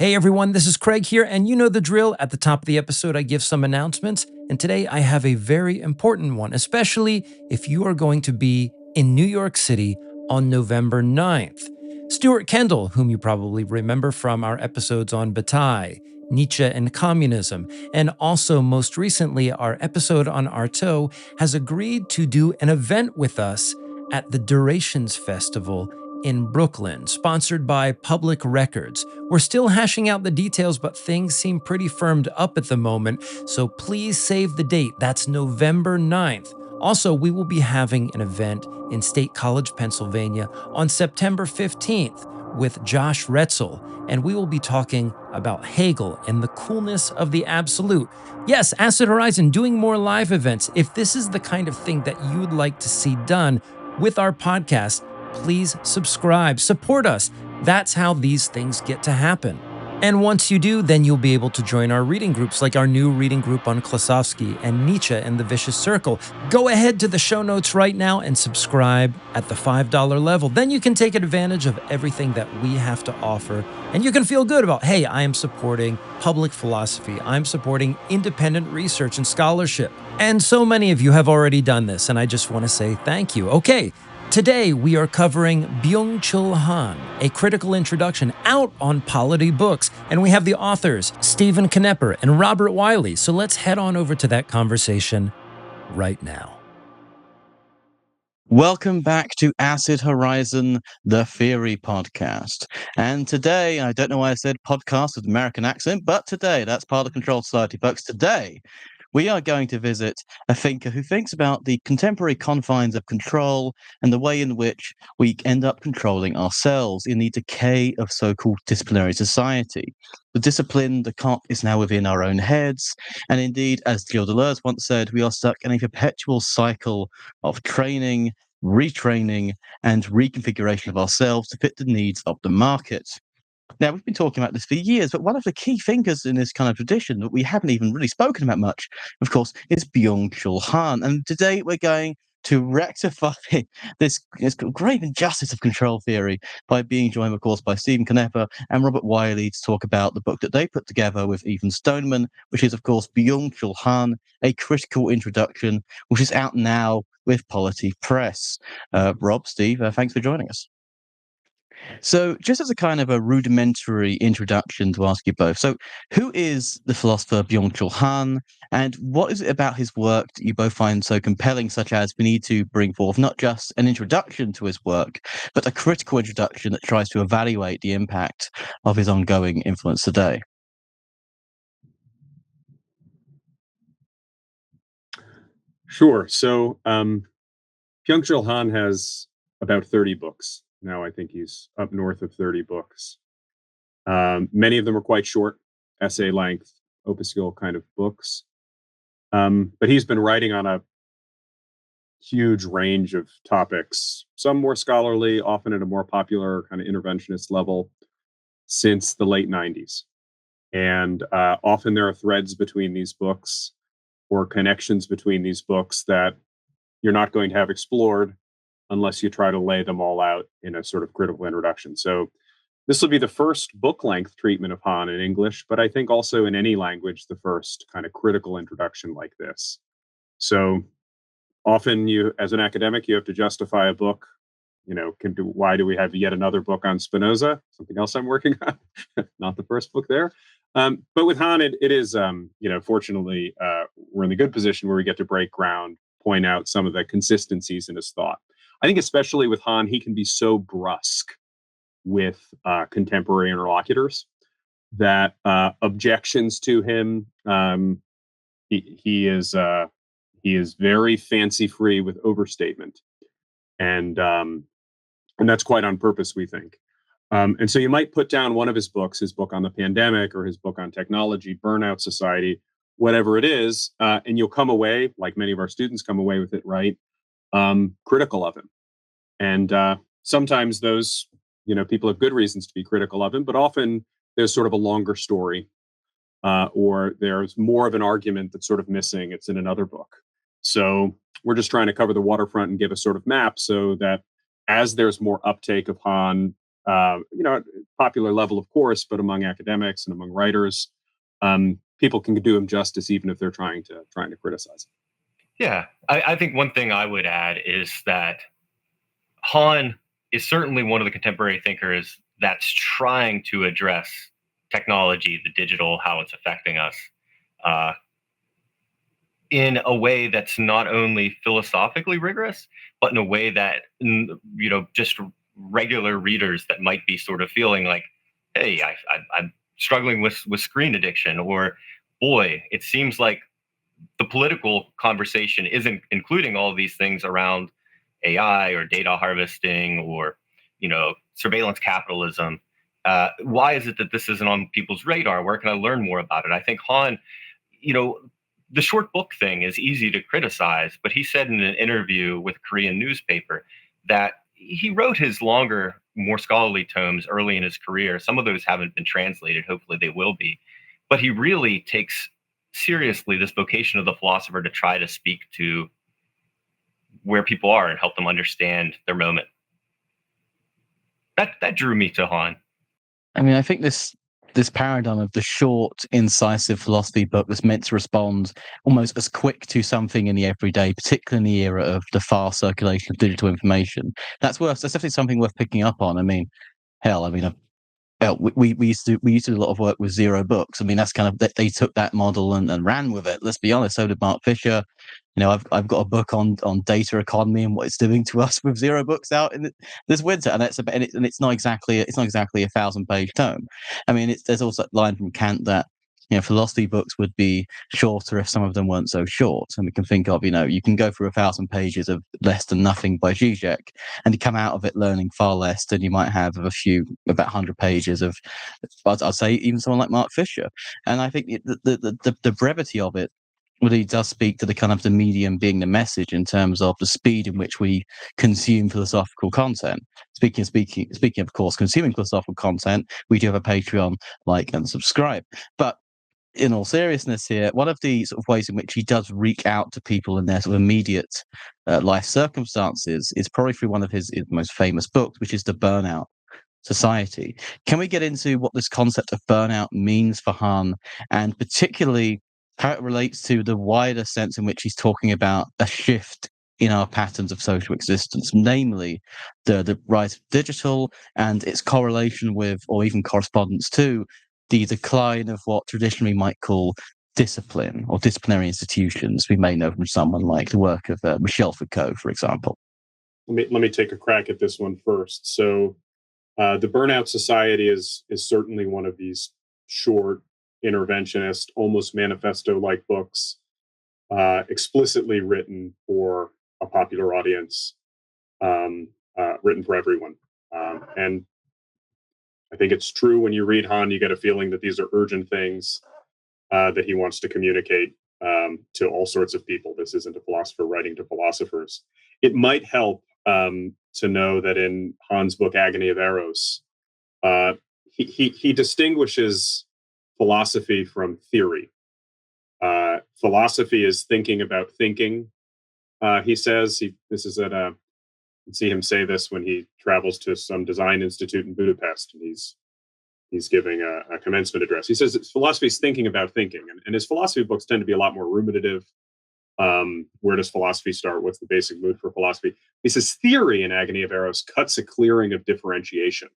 Hey everyone, this is Craig here, and you know the drill. At the top of the episode, I give some announcements, and today I have a very important one, especially if you are going to be in New York City on November 9th. Stuart Kendall, whom you probably remember from our episodes on Bataille, Nietzsche and communism, and also most recently our episode on Artaud, has agreed to do an event with us at the Durations Festival in Brooklyn, sponsored by Public Records. We're still hashing out the details, but things seem pretty firmed up at the moment, so please save the date. That's November 9th. Also, we will be having an event in State College, Pennsylvania on September 15th with Josh Retzel, and we will be talking about Hegel and the coolness of the absolute. Yes, Acid Horizon doing more live events. If this is the kind of thing that you'd like to see done with our podcast, please subscribe, support us. That's how these things get to happen. And once you do, then you'll be able to join our reading groups, like our new reading group on Klossowski and Nietzsche and the Vicious Circle. Go ahead to the show notes right now and subscribe at the $5 level. Then you can take advantage of everything that we have to offer. And you can feel good about, hey, I am supporting public philosophy. I'm supporting independent research and scholarship. And so many of you have already done this, and I just want to say thank you. Okay. Today, we are covering Byung-Chul Han, a critical introduction out on Polity Books, and we have the authors, Stephen Knepper and Robert Wyllie. So let's head on over to that conversation right now. Welcome back to Acid Horizon, the Theory Podcast. And today, I don't know why I said podcast with American accent, but today, that's part of Control Society, folks. Today, we are going to visit a thinker who thinks about the contemporary confines of control and the way in which we end up controlling ourselves in the decay of so-called disciplinary society. The discipline, the cop, is now within our own heads. And indeed, as Gilles Deleuze once said, we are stuck in a perpetual cycle of training, retraining, and reconfiguration of ourselves to fit the needs of the market. Now, we've been talking about this for years, but one of the key thinkers in this kind of tradition that we haven't even really spoken about much, of course, is Byung-Chul Han. And today we're going to rectify this grave injustice of control theory by being joined, of course, by Stephen Knepper and Robert Wyllie to talk about the book that they put together with Ethan Stoneman, which is, of course, Byung-Chul Han, A Critical Introduction, which is out now with Polity Press. Rob, Steve, thanks for joining us. So just as a kind of a rudimentary introduction to ask you both, so who is the philosopher Byung-Chul Han, and what is it about his work that you both find so compelling, such as we need to bring forth not just an introduction to his work, but a critical introduction that tries to evaluate the impact of his ongoing influence today? Sure. So Byung-Chul Han has about 30 books. Now I think he's up north of 30 books. Many of them are quite short, essay length, opuscule kind of books. But he's been writing on a huge range of topics, some more scholarly, often at a more popular kind of interventionist level, since the late 90s. And often there are threads between these books or connections between these books that you're not going to have explored unless you try to lay them all out in a sort of critical introduction. So this will be the first book-length treatment of Han in English, but I think also in any language, the first kind of critical introduction like this. So often you, as an academic, you have to justify a book. Why do we have yet another book on Spinoza? Something else I'm working on. Not the first book there. But with Han, it is, fortunately, we're in the good position where we get to break ground, point out some of the consistencies in his thought. I think especially with Han, he can be so brusque with contemporary interlocutors that objections to him, he is very fancy-free with overstatement, and that's quite on purpose, we think. And so you might put down one of his book on the pandemic or his book on technology, Burnout Society, whatever it is, and you'll come away, like many of our students come away with it, right? Critical of him. And sometimes those, people have good reasons to be critical of him, but often there's sort of a longer story, or there's more of an argument that's sort of missing. It's in another book. So we're just trying to cover the waterfront and give a sort of map so that as there's more uptake of Han, popular level, of course, but among academics and among writers, people can do him justice even if they're trying to criticize him. Yeah, I think one thing I would add is that Han is certainly one of the contemporary thinkers that's trying to address technology, the digital, how it's affecting us, uh, in a way that's not only philosophically rigorous, but in a way that just regular readers that might be sort of feeling like, hey, I'm struggling with screen addiction, or boy, it seems like the political conversation isn't including all of these things around AI or data harvesting or surveillance capitalism. Why is it that this isn't on people's radar? Where can I learn more about it? I think Han, the short book thing is easy to criticize, but he said in an interview with a Korean newspaper that he wrote his longer, more scholarly tomes early in his career. Some of those haven't been translated. Hopefully they will be. But he really takes seriously this vocation of the philosopher to try to speak to where people are and help them understand their moment. That drew me to Han. I mean, I think this paradigm of the short, incisive philosophy book that's meant to respond almost as quick to something in the everyday, particularly in the era of the fast circulation of digital information, that's definitely something worth picking up on. I mean, we used to do a lot of work with Zero Books. I mean, that's kind of, they took that model and ran with it. Let's be honest, so did Mark Fisher. I've got a book on data economy and what it's doing to us with Zero Books out in this winter, and it's not exactly a 1,000-page tome. I mean, there's also that line from Kant that philosophy books would be shorter if some of them weren't so short. And we can think of you can go through 1,000 pages of Less Than Nothing by Zizek, and you come out of it learning far less than you might have of about 100 pages of, I'd say, even someone like Mark Fisher. And I think the brevity of it really does speak to the kind of the medium being the message in terms of the speed in which we consume philosophical content. Speaking of course, consuming philosophical content, we do have a Patreon, like and subscribe. But in all seriousness here, one of the sort of ways in which he does reach out to people in their sort of immediate life circumstances is probably through one of his most famous books, which is The Burnout Society. Can we get into what this concept of burnout means for Han, and particularly how it relates to the wider sense in which he's talking about a shift in our patterns of social existence, namely the rise of digital and its correlation with, or even correspondence to, the decline of what traditionally might call discipline or disciplinary institutions. We may know from someone like the work of Michel Foucault, for example. Let me take a crack at this one first. So the Burnout Society is certainly one of these short, interventionist, almost manifesto-like books, explicitly written for a popular audience, written for everyone. And I think it's true when you read Han, you get a feeling that these are urgent things that he wants to communicate to all sorts of people. This isn't a philosopher writing to philosophers. It might help to know that in Han's book, Agony of Eros, he distinguishes philosophy from theory. Philosophy is thinking about thinking. He says this is at a. You see him say this when he travels to some design institute in Budapest, and he's giving a commencement address. He says philosophy is thinking about thinking, and his philosophy books tend to be a lot more ruminative. Where does philosophy start? What's the basic mood for philosophy? He says theory in Agony of Eros cuts a clearing of differentiation.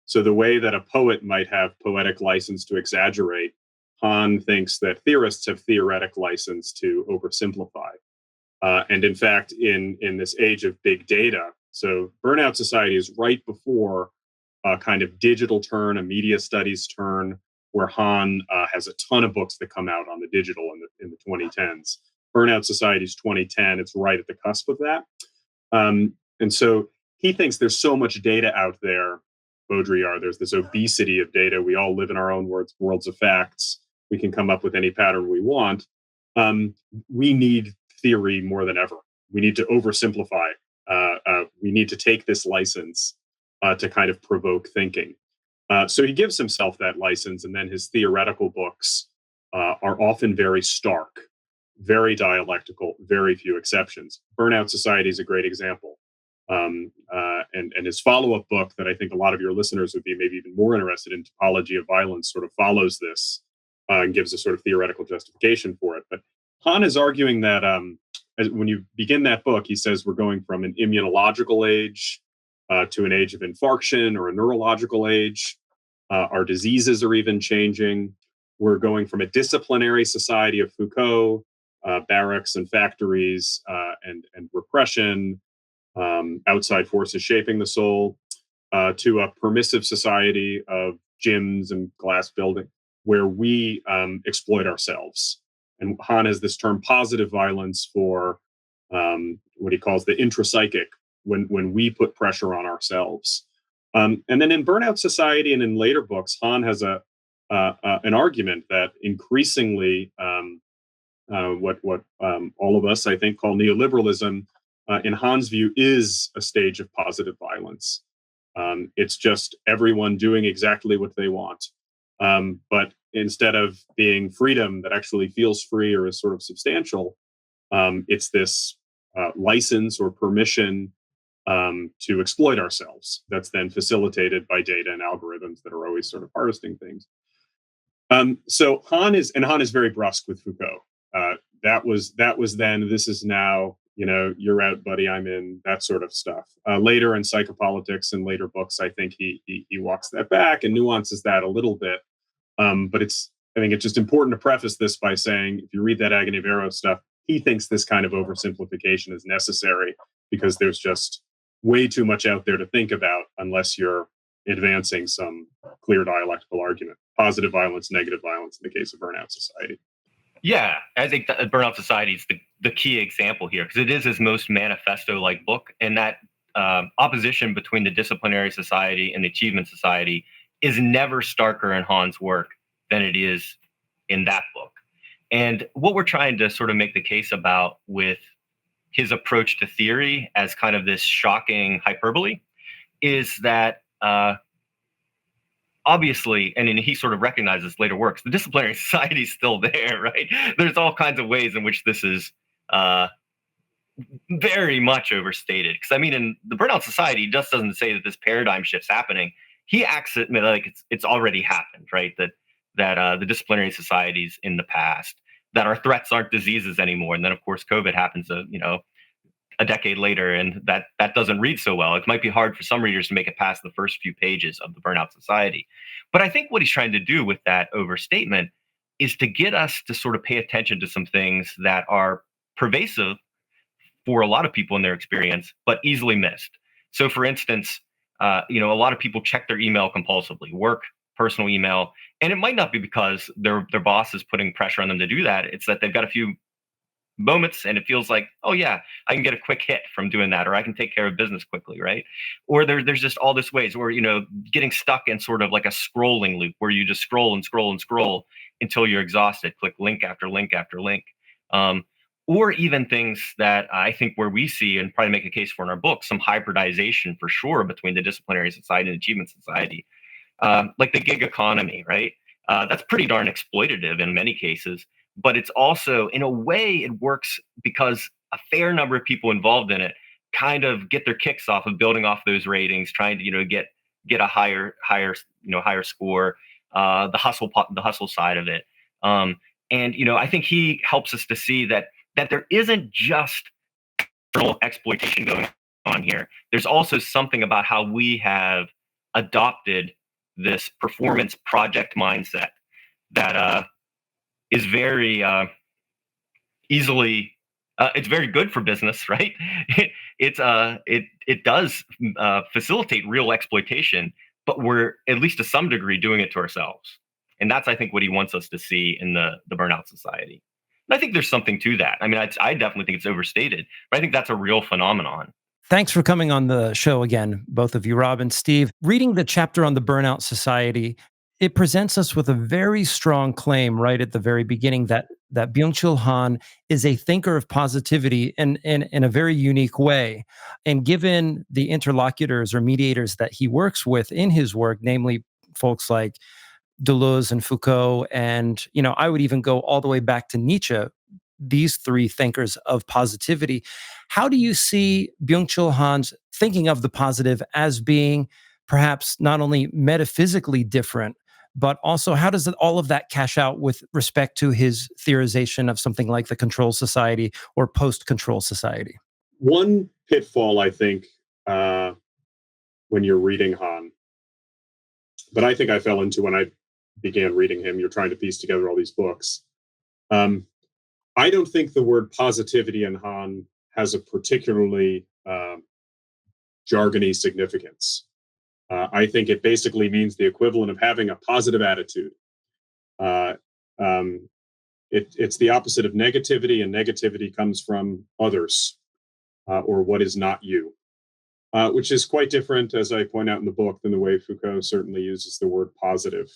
So the way that a poet might have poetic license to exaggerate, Han thinks that theorists have theoretic license to oversimplify. And in fact, in this age of big data, so Burnout Society is right before a kind of digital turn, a media studies turn, where Han has a ton of books that come out on the digital in the 2010s. Burnout Society is 2010. It's right at the cusp of that. And so he thinks there's so much data out there, Baudrillard, there's this obesity of data. We all live in our own worlds of facts. We can come up with any pattern we want. We need theory more than ever. We need to oversimplify. We need to take this license to kind of provoke thinking. So he gives himself that license, and then his theoretical books are often very stark, very dialectical, very few exceptions. Burnout Society is a great example. And his follow-up book that I think a lot of your listeners would be maybe even more interested in, Topology of Violence, sort of follows this and gives a sort of theoretical justification for it. But Han is arguing that when you begin that book, he says we're going from an immunological age to an age of infarction or a neurological age. Our diseases are even changing. We're going from a disciplinary society of Foucault, barracks and factories and repression, outside forces shaping the soul, to a permissive society of gyms and glass building where we exploit ourselves. And Han has this term positive violence for what he calls the intrapsychic, when we put pressure on ourselves. And then in Burnout Society and in later books, Han has an argument that increasingly what all of us, I think, call neoliberalism, in Han's view, is a stage of positive violence. It's just everyone doing exactly what they want. But instead of being freedom that actually feels free or is sort of substantial, it's this license or permission to exploit ourselves that's then facilitated by data and algorithms that are always sort of harvesting things. So Han is very brusque with Foucault. That was then. This is now. You're out, buddy. I'm in. That sort of stuff. Later in Psychopolitics and later books, I think he walks that back and nuances that a little bit. But I think it's just important to preface this by saying, if you read that Agony of Eros stuff, he thinks this kind of oversimplification is necessary because there's just way too much out there to think about unless you're advancing some clear dialectical argument. Positive violence, negative violence in the case of Burnout Society. Yeah, I think that Burnout Society is the key example here, because it is his most manifesto-like book, and that opposition between the disciplinary society and the achievement society is never starker in Han's work than it is in that book. And what we're trying to sort of make the case about with his approach to theory as kind of this shocking hyperbole is that obviously, and then he sort of recognizes later works, the disciplinary society is still there, right? There's all kinds of ways in which this is very much overstated. Because I mean, in the Burnout Society, he just doesn't say that this paradigm shift's happening. He acts it like it's already happened, right? That the disciplinary societies in the past, that our threats aren't diseases anymore, and then of course COVID happens, a decade later, and that doesn't read so well. It might be hard for some readers to make it past the first few pages of the Burnout Society. But I think what he's trying to do with that overstatement is to get us to sort of pay attention to some things that are pervasive for a lot of people in their experience, but easily missed. So for instance, a lot of people check their email compulsively, work, personal email, and it might not be because their boss is putting pressure on them to do that. It's that they've got a few moments and it feels like, oh yeah, I can get a quick hit from doing that, or I can take care of business quickly, right? Or there's just all this ways where, getting stuck in sort of like a scrolling loop where you just scroll and scroll and scroll until you're exhausted, click link after link after link. Or even things that I think where we see, and probably make a case for in our book, some hybridization for sure between the disciplinary society and achievement society, like the gig economy, right? That's pretty darn exploitative in many cases. But it's also, in a way, it works because a fair number of people involved in it kind of get their kicks off of building off those ratings, trying to get a higher score, the hustle side of it. And I think he helps us to see that there isn't just exploitation going on here. There's also something about how we have adopted this performance project mindset that is very easily. It's very good for business, right? It does facilitate real exploitation, but we're at least to some degree doing it to ourselves, and that's, I think, what he wants us to see in the Burnout Society. And I think there's something to that. I mean, I definitely think it's overstated, but I think that's a real phenomenon. Thanks for coming on the show again, both of you, Rob and Steve. Reading the chapter on the Burnout Society, it presents us with a very strong claim right at the very beginning that Byung-Chul Han is a thinker of positivity in a very unique way. And given the interlocutors or mediators that he works with in his work, namely folks like Deleuze and Foucault, and I would even go all the way back to Nietzsche, these three thinkers of positivity. How do you see Byung-Chul Han's thinking of the positive as being perhaps not only metaphysically different, but also how does all of that cash out with respect to his theorization of something like the control society or post-control society? One pitfall, I think, when you're reading Han, but I think I fell into when I began reading him, you're trying to piece together all these books. I don't think the word positivity in Han has a particularly jargony significance. I think it basically means the equivalent of having a positive attitude. Uh, um, it's the opposite of negativity, and negativity comes from others or what is not you, which is quite different, as I point out in the book, than the way Foucault certainly uses the word positive.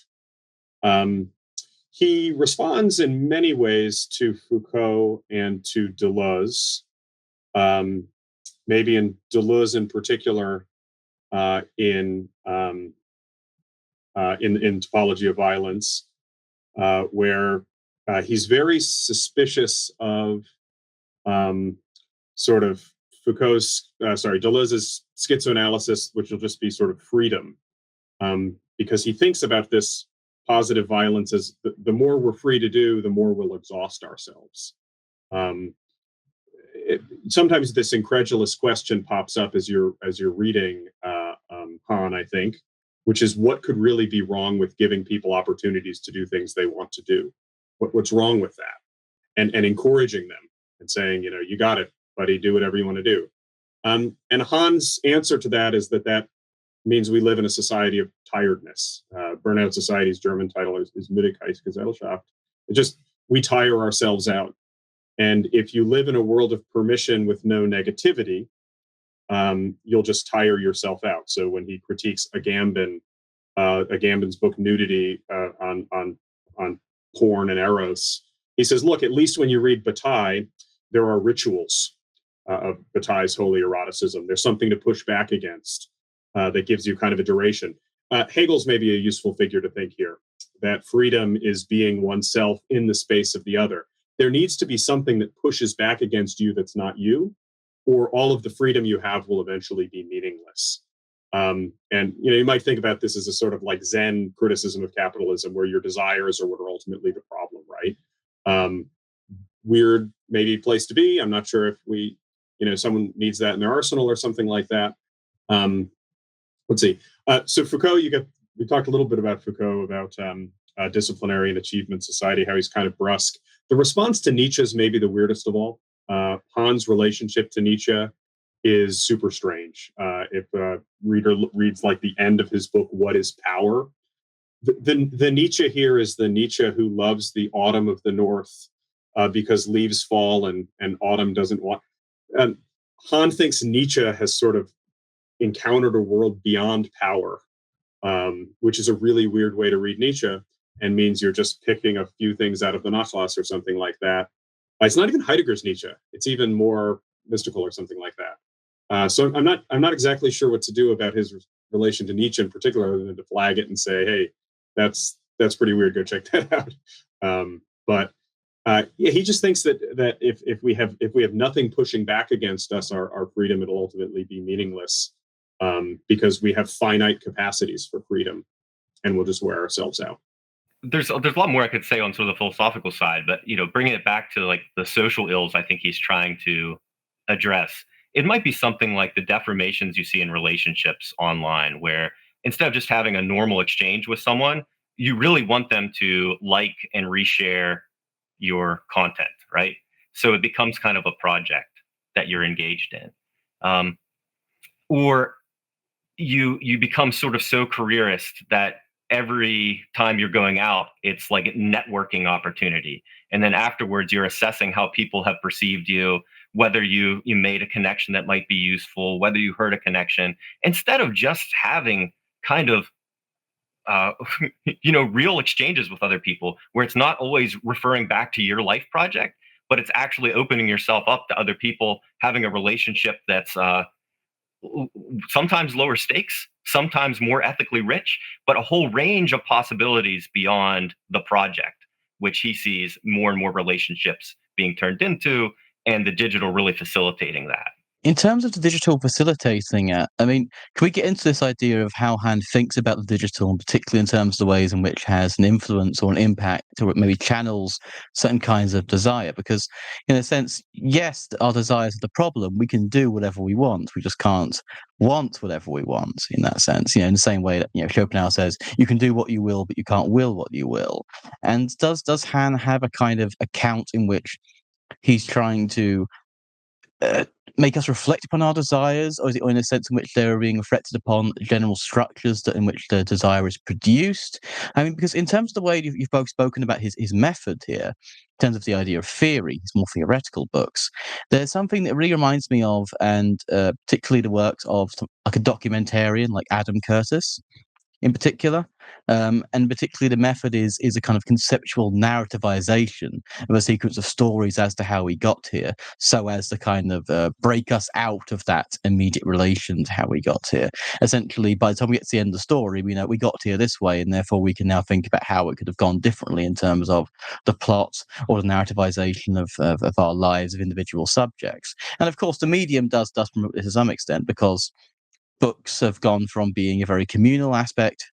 He responds in many ways to Foucault and to Deleuze, maybe in Deleuze in particular, in Topology of Violence, where he's very suspicious of sort of Deleuze's schizoanalysis, which will just be sort of freedom, because he thinks about this positive violence as the more we're free to do, the more we'll exhaust ourselves. Sometimes this incredulous question pops up as you're reading Han, I think, which is what could really be wrong with giving people opportunities to do things they want to do? What's wrong with that? And encouraging them and saying, you got it, buddy, do whatever you want to do. And Han's answer to that is that means we live in a society of tiredness. Burnout Society's German title is Müdigkeitsgesellschaft. We tire ourselves out. And if you live in a world of permission with no negativity, you'll just tire yourself out. So when he critiques Agamben's book Nudity on porn and eros, he says, look, at least when you read Bataille, there are rituals of Bataille's holy eroticism. There's something to push back against that gives you kind of a duration. Hegel's maybe a useful figure to think here, that freedom is being oneself in the space of the other. There needs to be something that pushes back against you that's not you, or all of the freedom you have will eventually be meaningless. And you might think about this as a sort of like Zen criticism of capitalism, where your desires are what are ultimately the problem, right? Weird, maybe place to be. I'm not sure if someone needs that in their arsenal or something like that. Let's see. So Foucault, we talked a little bit about Foucault, about disciplinary and achievement society, how he's kind of brusque. The response to Nietzsche is maybe the weirdest of all. Han's relationship to Nietzsche is super strange. If a reader reads like the end of his book, What is Power? The Nietzsche here is the Nietzsche who loves the autumn of the North because leaves fall and autumn doesn't want. Han thinks Nietzsche has sort of encountered a world beyond power, which is a really weird way to read Nietzsche, and means you're just picking a few things out of the Nachlass or something like that. It's not even Heidegger's Nietzsche. It's even more mystical or something like that. So I'm not exactly sure what to do about his relation to Nietzsche in particular, other than to flag it and say, hey, that's pretty weird. Go check that out. But he just thinks that if we have nothing pushing back against us, our freedom, it'll ultimately be meaningless, because we have finite capacities for freedom, and we'll just wear ourselves out. There's a lot more I could say on sort of the philosophical side, but bringing it back to like the social ills, I think he's trying to address. It might be something like the deformations you see in relationships online, where instead of just having a normal exchange with someone, you really want them to like and reshare your content, right? So it becomes kind of a project that you're engaged in, or you become sort of so careerist that every time you're going out, it's like a networking opportunity. And then afterwards, you're assessing how people have perceived you, whether you made a connection that might be useful, whether you heard a connection, instead of just having kind of real exchanges with other people, where it's not always referring back to your life project, but it's actually opening yourself up to other people, having a relationship that's sometimes lower stakes, sometimes more ethically rich, but a whole range of possibilities beyond the project, which he sees more and more relationships being turned into, and the digital really facilitating that. In terms of the digital facilitating it, I mean, can we get into this idea of how Han thinks about the digital, and particularly in terms of the ways in which it has an influence or an impact, or it maybe channels certain kinds of desire? Because, in a sense, yes, our desires are the problem. We can do whatever we want. We just can't want whatever we want. In that sense, in the same way that Schopenhauer says, you can do what you will, but you can't will what you will. And does Han have a kind of account in which he's trying to make us reflect upon our desires, or is it in a sense in which they're being reflected upon general structures in which the desire is produced? I mean, because in terms of the way you've both spoken about his method here, in terms of the idea of theory, his more theoretical books, there's something that really reminds me of, and particularly the works of like a documentarian like Adam Curtis, in particular. And particularly the method is a kind of conceptual narrativization of a sequence of stories as to how we got here, so as to kind of break us out of that immediate relation to how we got here. Essentially, by the time we get to the end of the story, we know we got here this way, and therefore we can now think about how it could have gone differently in terms of the plot or the narrativization of our lives of individual subjects. And of course, the medium does promote this to some extent, because books have gone from being a very communal aspect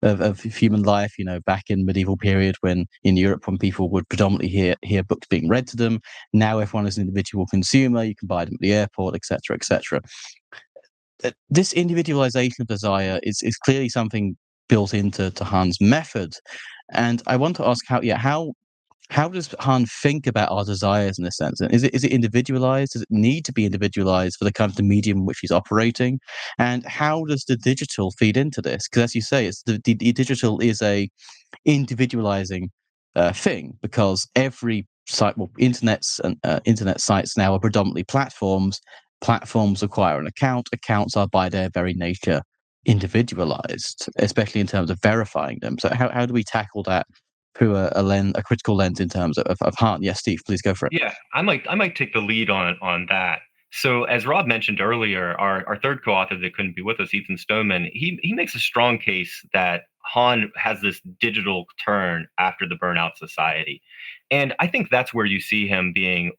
of human life, back in medieval period when in Europe, when people would predominantly hear books being read to them. Now everyone is an individual consumer. You can buy them at the airport, etc., etc. This individualization of desire is clearly something built into Han's method. And I want to ask how does Han think about our desires in a sense? And is it individualized? Does it need to be individualized for the kind of the medium in which he's operating? And how does the digital feed into this? Because as you say, it's the digital is a individualizing thing, because every site, well, internet sites now are predominantly platforms. Platforms require an account. Accounts are by their very nature individualized, especially in terms of verifying them. So how do we tackle that through a critical lens in terms of Han? Yes, Steve, please go for it. Yeah, I might take the lead on that. So as Rob mentioned earlier, our third co-author that couldn't be with us, Ethan Stoneman, he makes a strong case that Han has this digital turn after the burnout society. And I think that's where you see him being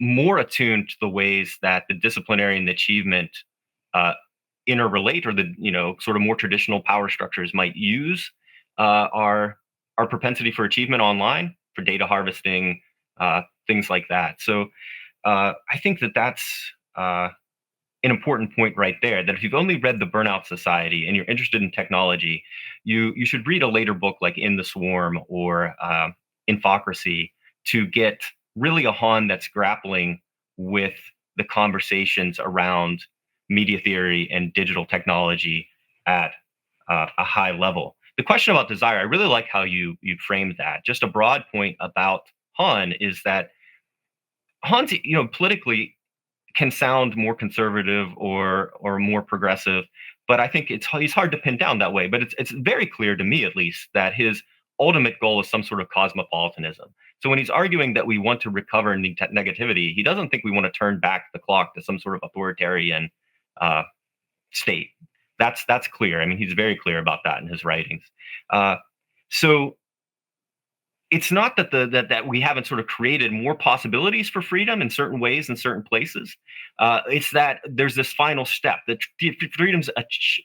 more attuned to the ways that the disciplinary and the achievement uh, interrelate, or the sort of more traditional power structures might use our propensity for achievement online, for data harvesting, things like that. So I think that that's an important point right there. That if you've only read the Burnout Society and you're interested in technology, you should read a later book like In the Swarm or Infocracy to get really a Han that's grappling with the conversations around media theory and digital technology at a high level. The question about desire, I really like how you framed that. Just a broad point about Han is that Han's, politically can sound more conservative or more progressive, but I think he's hard to pin down that way. But it's very clear to me, at least, that his ultimate goal is some sort of cosmopolitanism. So when he's arguing that we want to recover negativity, he doesn't think we want to turn back the clock to some sort of authoritarian uh, state. That's clear. I mean, he's very clear about that in his writings. So it's not that that we haven't sort of created more possibilities for freedom in certain ways in certain places. It's that there's this final step that freedom's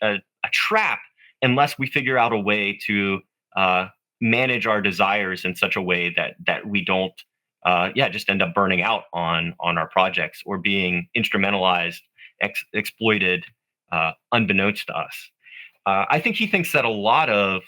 a trap unless we figure out a way to manage our desires in such a way that we don't just end up burning out on our projects or being instrumentalized, exploited, unbeknownst to us. I think he thinks that a lot of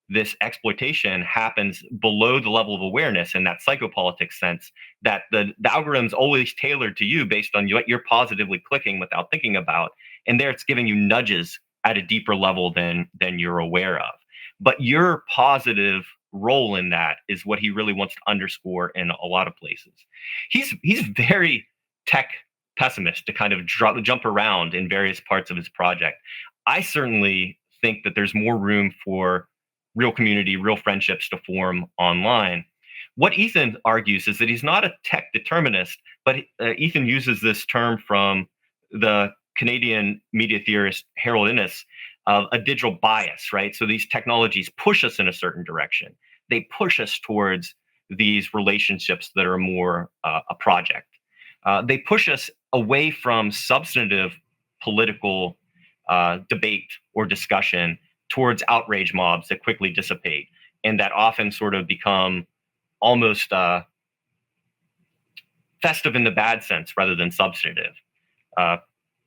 this exploitation happens below the level of awareness in that psychopolitics sense, that the algorithm's always tailored to you based on what you're positively clicking without thinking about. And there it's giving you nudges at a deeper level than you're aware of. But your positive role in that is what he really wants to underscore in a lot of places. He's very tech pessimist to kind of jump around in various parts of his project. I certainly think that there's more room for real community, real friendships to form online. What Ethan argues is that he's not a tech determinist, but Ethan uses this term from the Canadian media theorist Harold Innis of a digital bias, right? So these technologies push us in a certain direction. They push us towards these relationships that are more a project. they push us away from substantive political debate or discussion towards outrage mobs that quickly dissipate and that often sort of become almost festive in the bad sense rather than substantive,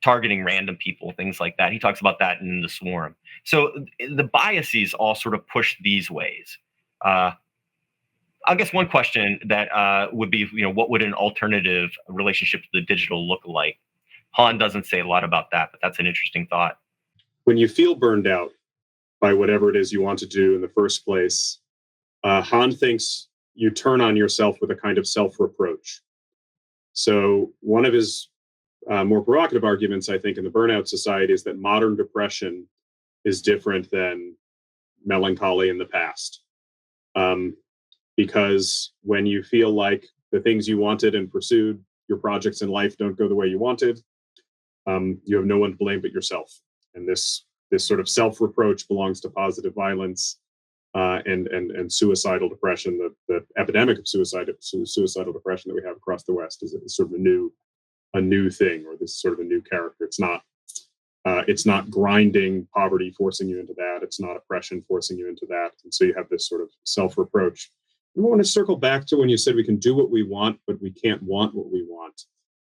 targeting random people, things like that. He talks about that in The Swarm. So the biases all sort of push these ways. I guess one question that would be, what would an alternative relationship to the digital look like? Han doesn't say a lot about that, but that's an interesting thought. When you feel burned out by whatever it is you want to do in the first place, Han thinks you turn on yourself with a kind of self-reproach. So one of his more provocative arguments, I think, in the Burnout Society is that modern depression is different than melancholy in the past. Because when you feel like the things you wanted and pursued, your projects in life don't go the way you wanted, you have no one to blame but yourself. And this sort of self-reproach belongs to positive violence and suicidal depression. The epidemic of suicidal depression that we have across the West is sort of a new thing, or this is sort of a new character. It's not grinding poverty forcing you into that. It's not oppression forcing you into that. And so you have this sort of self-reproach. I want to circle back to when you said we can do what we want, but we can't want what we want.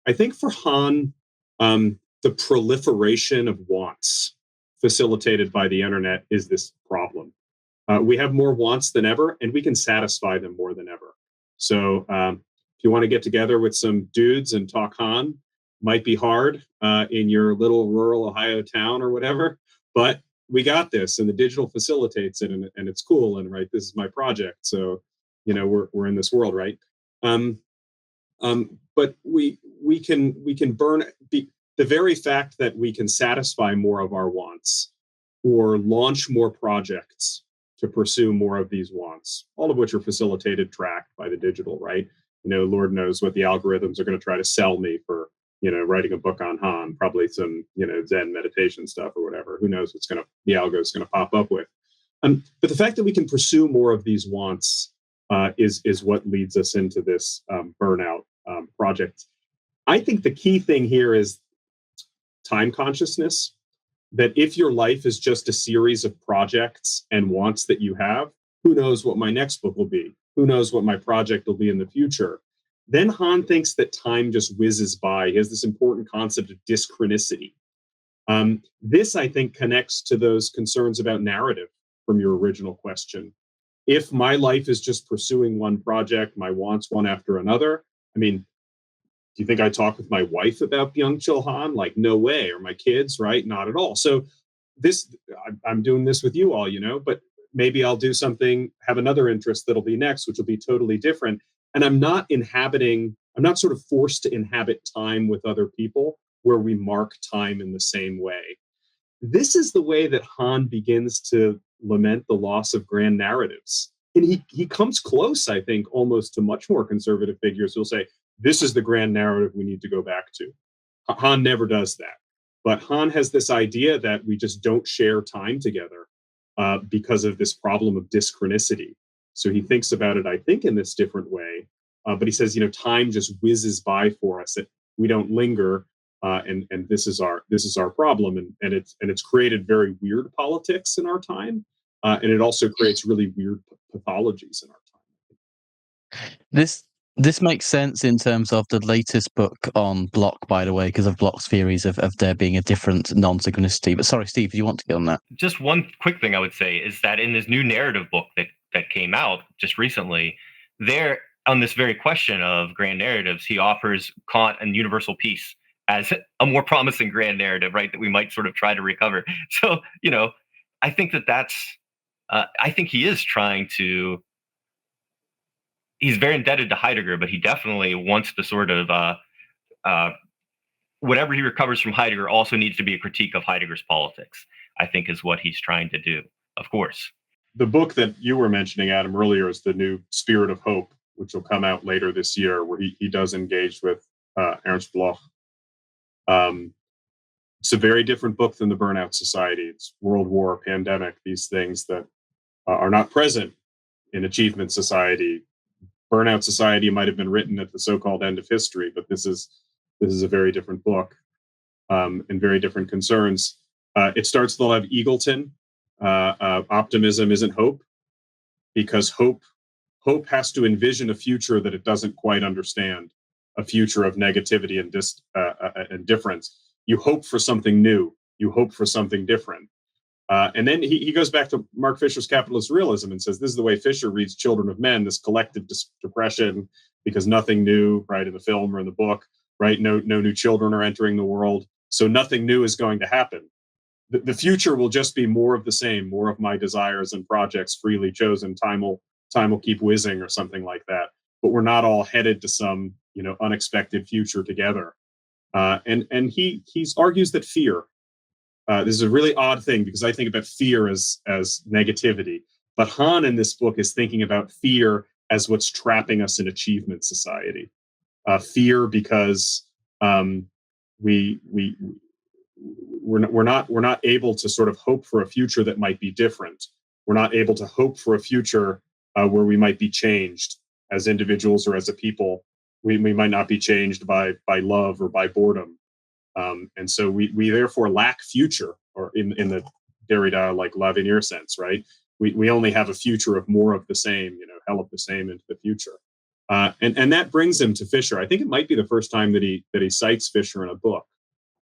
I think for Han, the proliferation of wants facilitated by the internet is this problem. We have more wants than ever, and we can satisfy them more than ever. So if you want to get together with some dudes and talk Han, might be hard in your little rural Ohio town or whatever, but we got this, and the digital facilitates it, and it's cool, and right, this is my project. So, we're in this world, right? But we can burn the very fact that we can satisfy more of our wants or launch more projects to pursue more of these wants, all of which are facilitated, tracked by the digital, right? Lord knows what the algorithms are going to try to sell me for, writing a book on Han, probably some, Zen meditation stuff or whatever. Who knows the algo is going to pop up with. But the fact that we can pursue more of these wants is what leads us into this burnout project. I think the key thing here is time consciousness, that if your life is just a series of projects and wants that you have, who knows what my next book will be? Who knows what my project will be in the future? Then Han thinks that time just whizzes by. He has this important concept of dyschronicity. This, I think, connects to those concerns about narrative from your original question. If my life is just pursuing one project, my wants one after another, do you think I talk with my wife about Byung-Chul Han? Like, no way. Or my kids, right? Not at all. So I'm doing this with you all, but maybe I'll do something, have another interest that'll be next, which will be totally different. And I'm not sort of forced to inhabit time with other people where we mark time in the same way. This is the way that Han begins to lament the loss of grand narratives. And he comes close, I think, almost to much more conservative figures who'll say, this is the grand narrative we need to go back to. Han never does that. But Han has this idea that we just don't share time together because of this problem of dyschronicity. So he thinks about it, I think, in this different way. But he says, time just whizzes by for us. We don't linger, and this is our problem. And it's created very weird politics in our time, and it also creates really weird pathologies in our time. This makes sense in terms of the latest book on Block, by the way, because of Block's theories of there being a different non-synchronicity. But sorry, Steve, do you want to get on that? Just one quick thing I would say is that in this new narrative book that came out just recently, there on this very question of grand narratives, he offers Kant and universal peace as a more promising grand narrative, right, that we might sort of try to recover. So, I think I think he is trying to. He's very indebted to Heidegger, but he definitely wants to sort of whatever he recovers from Heidegger also needs to be a critique of Heidegger's politics, I think, is what he's trying to do, of course. The book that you were mentioning, Adam, earlier is the new Spirit of Hope, which will come out later this year, where he does engage with Ernst Bloch. It's a very different book than the Burnout Society. It's World War, pandemic, these things that are not present in Achievement Society, Burnout Society might have been written at the so-called end of history, but this is a very different book, and very different concerns. It starts with Lev Eagleton. Optimism isn't hope, because hope has to envision a future that it doesn't quite understand, a future of negativity and difference. You hope for something new. You hope for something different. And then he goes back to Mark Fisher's capitalist realism and says, this is the way Fisher reads Children of Men, this collective depression, because nothing new, right, in the film or in the book, right? No new children are entering the world. So nothing new is going to happen. The future will just be more of the same, more of my desires and projects freely chosen. Time will keep whizzing, or something like that. But we're not all headed to some, unexpected future together. And he argues that fear. This is a really odd thing, because I think about fear as negativity, but Han in this book is thinking about fear as what's trapping us in achievement society. Fear because we're not able to sort of hope for a future that might be different. We're not able to hope for a future where we might be changed as individuals or as a people. We might not be changed by love or by boredom. And so we therefore lack future, or in the Derrida, like l'avenir sense, right? We only have a future of more of the same, hell of the same into the future. And that brings him to Fisher. I think it might be the first time that he cites Fisher in a book,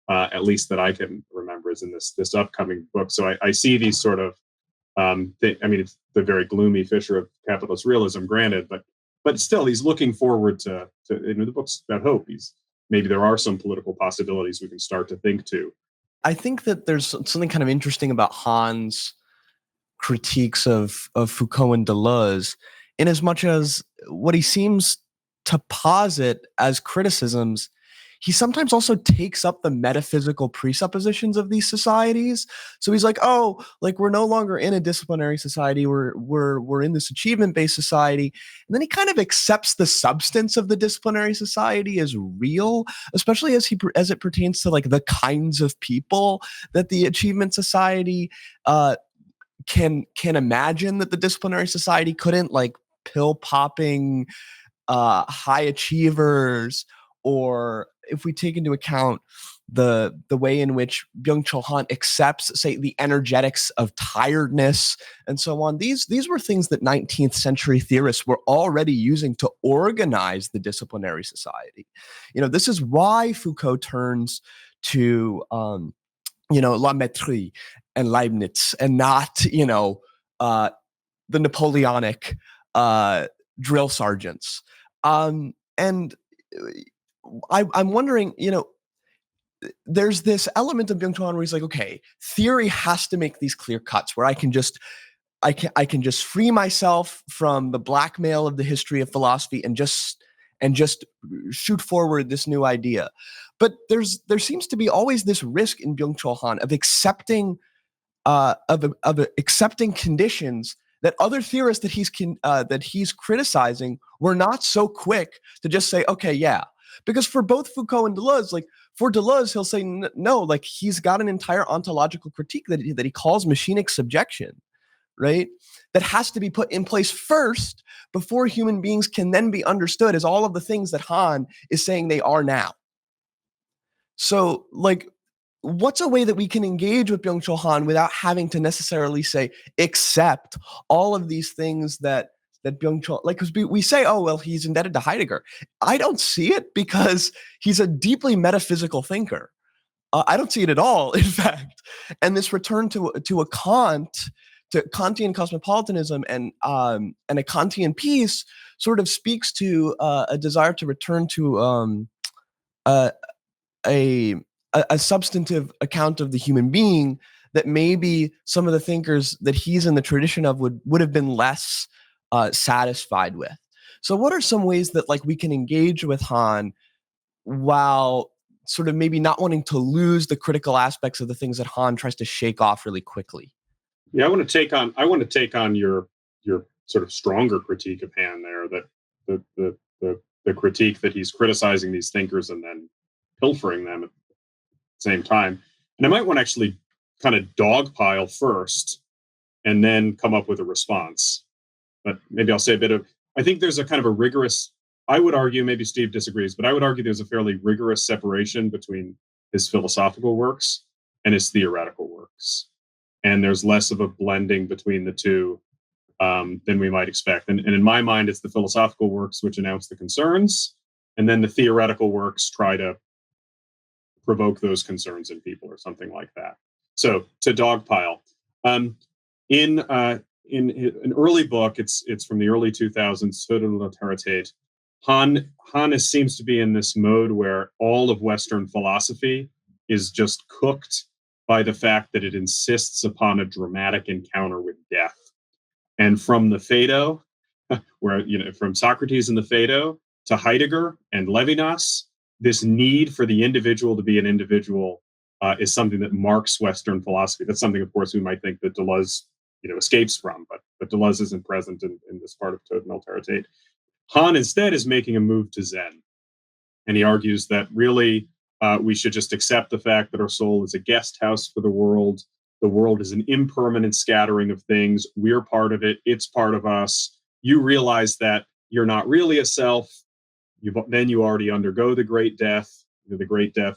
at least that I can remember, is in this upcoming book. So I see these sort of, it's the very gloomy Fisher of capitalist realism, granted, but still he's looking forward to the book's about hope. Maybe there are some political possibilities we can start to think to. I think that there's something kind of interesting about Han's critiques of Foucault and Deleuze, in as much as what he seems to posit as criticisms, he sometimes also takes up the metaphysical presuppositions of these societies. So he's like, oh, like we're no longer in a disciplinary society, we're in this achievement-based society. And then he kind of accepts the substance of the disciplinary society as real, especially as it pertains to like the kinds of people that the achievement society can imagine that the disciplinary society couldn't, like pill popping high achievers, or if we take into account the way in which Byung-Chul Han accepts, say, the energetics of tiredness and so on. These were things that 19th century theorists were already using to organize the disciplinary society. This is why Foucault turns to La Métrie and Leibniz, and not the Napoleonic drill sergeants. And I'm wondering, there's this element of Byung-Chul Han where he's like, okay, theory has to make these clear cuts where I can just free myself from the blackmail of the history of philosophy and just shoot forward this new idea. But there seems to be always this risk in Byung-Chul Han of accepting accepting conditions that other theorists that he's criticizing were not so quick to just say, okay, yeah. Because for both Foucault and Deleuze, like for Deleuze, he'll say no, like he's got an entire ontological critique that he calls machinic subjection, right? That has to be put in place first before human beings can then be understood as all of the things that Han is saying they are now. So, like, what's a way that we can engage with Byung-Chul Han without having to necessarily say, accept all of these things that Byung-Chul, like, because we say, oh, well, he's indebted to Heidegger. I don't see it, because he's a deeply metaphysical thinker. I don't see it at all, in fact. And this return to a Kant, to Kantian cosmopolitanism and a Kantian peace sort of speaks to a desire to return to a substantive account of the human being that maybe some of the thinkers that he's in the tradition of would have been less satisfied with. So what are some ways that like we can engage with Han while sort of maybe not wanting to lose the critical aspects of the things that Han tries to shake off really quickly? Yeah, I want to take on your sort of stronger critique of Han there, that the critique that he's criticizing these thinkers and then pilfering them at the same time. And I might want to actually kind of dogpile first and then come up with a response. But maybe I'll say a bit of, I think there's a kind of a rigorous, I would argue, maybe Steve disagrees, but I would argue there's a fairly rigorous separation between his philosophical works and his theoretical works. And there's less of a blending between the two than we might expect. And in my mind, it's the philosophical works which announce the concerns, and then the theoretical works try to provoke those concerns in people or something like that. So to dogpile, in an early book, it's from the early 2000s, Totalitarität. Han seems to be in this mode where all of Western philosophy is just cooked by the fact that it insists upon a dramatic encounter with death. And from the Phaedo, where, from Socrates and the Phaedo to Heidegger and Levinas, this need for the individual to be an individual is something that marks Western philosophy. That's something, of course, we might think that Deleuze, escapes from, but Deleuze isn't present in this part of Totalitarität. Han instead is making a move to Zen. And he argues that really we should just accept the fact that our soul is a guest house for the world. The world is an impermanent scattering of things. We're part of it. It's part of us. You realize that you're not really a self. Then you already undergo the great death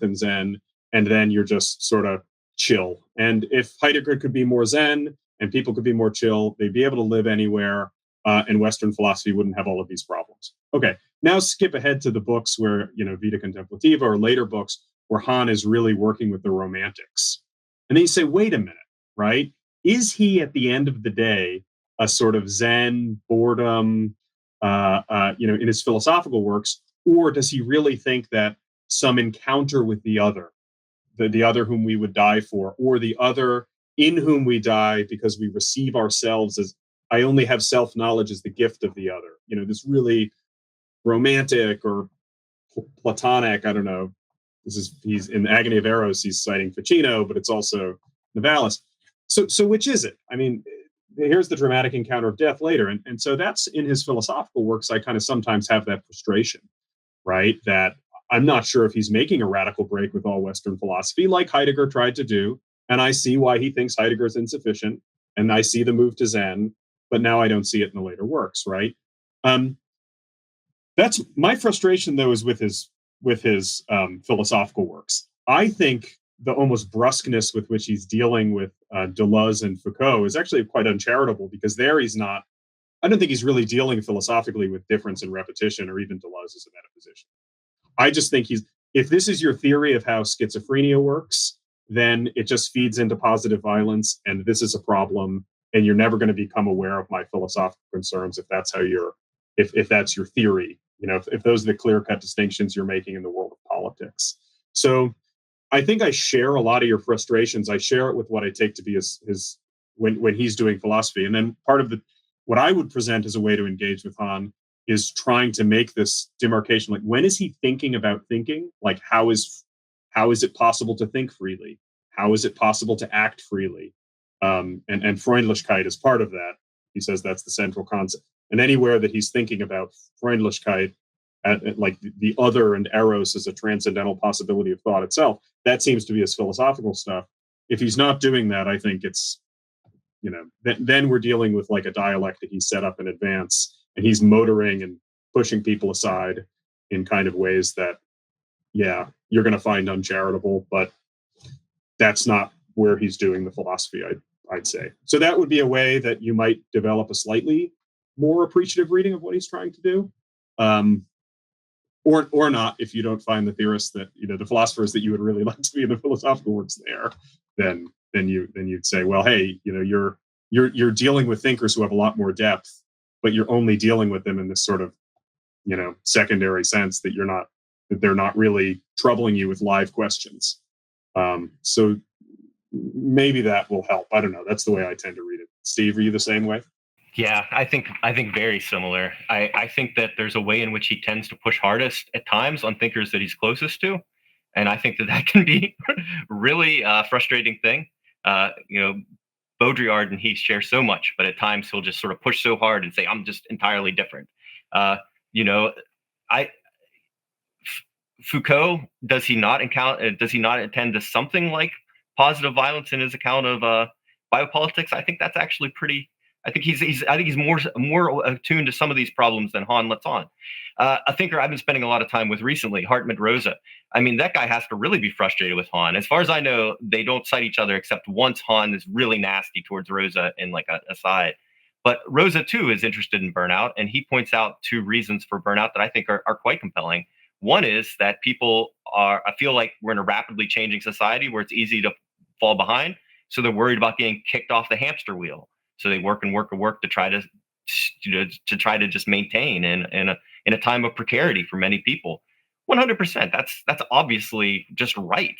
in Zen. And then you're just sort of chill. And if Heidegger could be more Zen and people could be more chill, they'd be able to live anywhere. And Western philosophy wouldn't have all of these problems. Okay, now skip ahead to the books where, Vita Contemplativa or later books where Han is really working with the Romantics. And then you say, wait a minute, right? Is he at the end of the day a sort of Zen boredom, in his philosophical works, or does he really think that some encounter with the other whom we would die for, or the other in whom we die because we receive ourselves as, I only have self-knowledge as the gift of the other, this really romantic or Platonic, I don't know. He's in Agony of Eros, he's citing Ficino, but it's also Novalis. So which is it? I mean, here's the dramatic encounter of death later. And so that's in his philosophical works. I kind of sometimes have that frustration, right? That I'm not sure if he's making a radical break with all Western philosophy like Heidegger tried to do. And I see why he thinks Heidegger's insufficient. And I see the move to Zen, but now I don't see it in the later works, right? That's my frustration, though, is with his philosophical works. I think the almost brusqueness with which he's dealing with Deleuze and Foucault is actually quite uncharitable, because there I don't think he's really dealing philosophically with difference and repetition, or even Deleuze as a metaphysician. I just think if this is your theory of how schizophrenia works, then it just feeds into positive violence, and this is a problem, and you're never going to become aware of my philosophical concerns if that's how if that's your theory, if those are the clear-cut distinctions you're making in the world of politics. So I think I share a lot of your frustrations. I share it with what I take to be his when he's doing philosophy. And then part of what I would present as a way to engage with Han is trying to make this demarcation. Like, when is he thinking about thinking? Like, how is it possible to think freely? How is it possible to act freely? And Freundlichkeit is part of that. He says that's the central concept. And anywhere that he's thinking about Freundlichkeit, like the other and eros as a transcendental possibility of thought itself, that seems to be his philosophical stuff. If he's not doing that, I think it's, then we're dealing with like a dialectic he's set up in advance, and he's motoring and pushing people aside in kind of ways that, you're going to find uncharitable, but that's not where he's doing the philosophy, I'd say. So that would be a way that you might develop a slightly more appreciative reading of what he's trying to do. Or not, if you don't find the theorists that, the philosophers that you would really like to be in the philosophical works there, then you'd say, well, hey, you're dealing with thinkers who have a lot more depth, but you're only dealing with them in this sort of, secondary sense that they're not really troubling you with live questions. So maybe that will help. I don't know. That's the way I tend to read it. Steve, are you the same way? Yeah, I think very similar. I think that there's a way in which he tends to push hardest at times on thinkers that he's closest to, and I think that can be really frustrating thing. Baudrillard and he share so much, but at times he'll just sort of push so hard and say, "I'm just entirely different." Foucault, does he not attend to something like positive violence in his account of biopolitics? I think that's actually pretty I think he's more attuned to some of these problems than Han lets on. A thinker I've been spending a lot of time with recently, Hartmut Rosa. I mean, that guy has to really be frustrated with Han. As far as I know, they don't cite each other except once Han is really nasty towards Rosa in like a aside. But Rosa too is interested in burnout, and he points out two reasons for burnout that I think are quite compelling. One is that I feel like we're in a rapidly changing society where it's easy to fall behind. So they're worried about getting kicked off the hamster wheel. So they work and work and work to try to just maintain in a time of precarity for many people. 100%. That's obviously just right.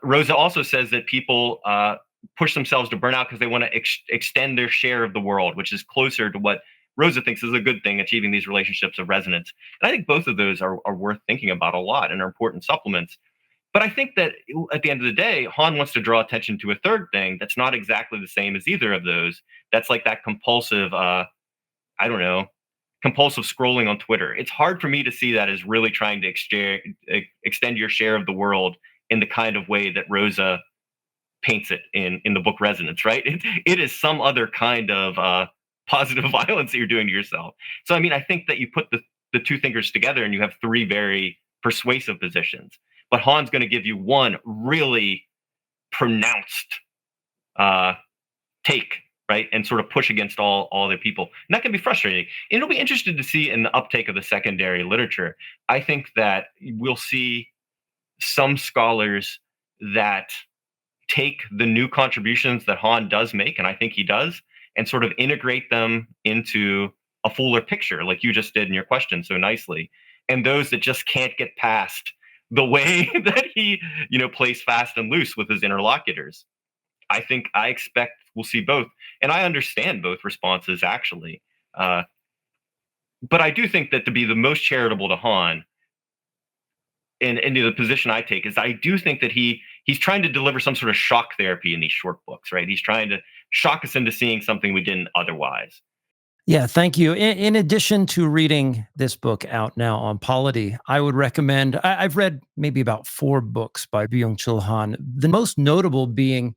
Rosa also says that people push themselves to burnout because they want to extend their share of the world, which is closer to what Rosa thinks is a good thing, achieving these relationships of resonance. And I think both of those are worth thinking about a lot and are important supplements. But I think that at the end of the day, Han wants to draw attention to a third thing that's not exactly the same as either of those. That's like that compulsive, compulsive scrolling on Twitter. It's hard for me to see that as really trying to extend your share of the world in the kind of way that Rosa paints it in the book Resonance, right? It is some other kind of positive violence that you're doing to yourself. So, I mean, I think that you put the two thinkers together and you have three very persuasive positions. But Han's going to give you one really pronounced take, right? And sort of push against all other people. And that can be frustrating. And it'll be interesting to see in the uptake of the secondary literature. I think that we'll see some scholars that take the new contributions that Han does make, and I think he does, and sort of integrate them into a fuller picture, like you just did in your question so nicely. And those that just can't get past the way that he, plays fast and loose with his interlocutors. I expect we'll see both. And I understand both responses, actually. But I do think that to be the most charitable to Han, and the position I take is I do think that he's trying to deliver some sort of shock therapy in these short books, right? He's trying to shock us into seeing something we didn't otherwise. Yeah, thank you. In addition to reading this book out now on Polity, I would recommend, I've read maybe about 4 books by Byung-Chul Han. The most notable being,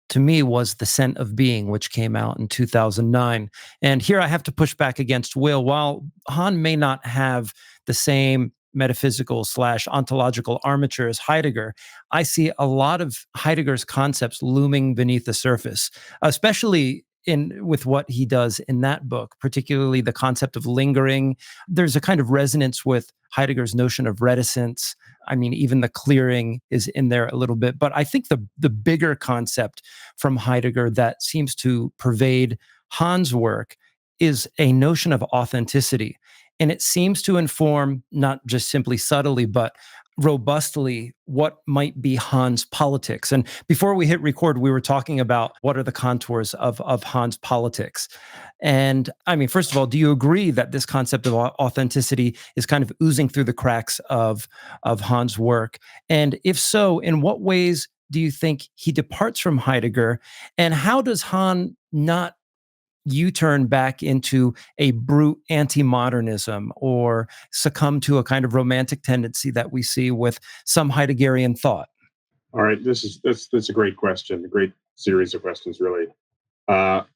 to me, was The Scent of Being, which came out in 2009. And here I have to push back against Will. While Han may not have the same metaphysical / ontological armature as Heidegger, I see a lot of Heidegger's concepts looming beneath the surface, especially with what he does in that book, particularly the concept of lingering. There's a kind of resonance with Heidegger's notion of reticence. I mean, even the clearing is in there a little bit. But I think the bigger concept from Heidegger that seems to pervade Han's work is a notion of authenticity. And it seems to inform, not just simply subtly, but robustly, what might be Han's politics. And before we hit record, we were talking about what are the contours of Han's politics. And I mean, first of all, do you agree that this concept of authenticity is kind of oozing through the cracks of Han's work? And if so, in what ways do you think he departs from Heidegger? And how does Han not U-turn back into a brute anti-modernism or succumb to a kind of romantic tendency that we see with some Heideggerian thought? All right, that's a great question, a great series of questions, really. I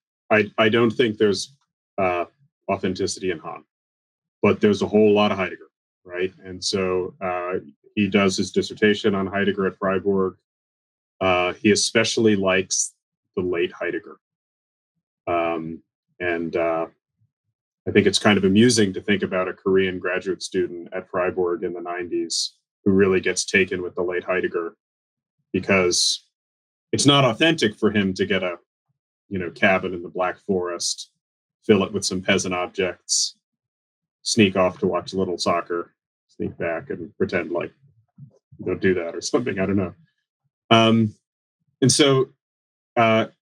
don't think there's authenticity in Han, but there's a whole lot of Heidegger, right? And so he does his dissertation on Heidegger at Freiburg. He especially likes the late Heidegger. And I think it's kind of amusing to think about a Korean graduate student at Freiburg in the 90s who really gets taken with the late Heidegger, because it's not authentic for him to get a cabin in the Black Forest, fill it with some peasant objects, sneak off to watch a little soccer, sneak back and pretend like you don't do that or something. I don't know. And so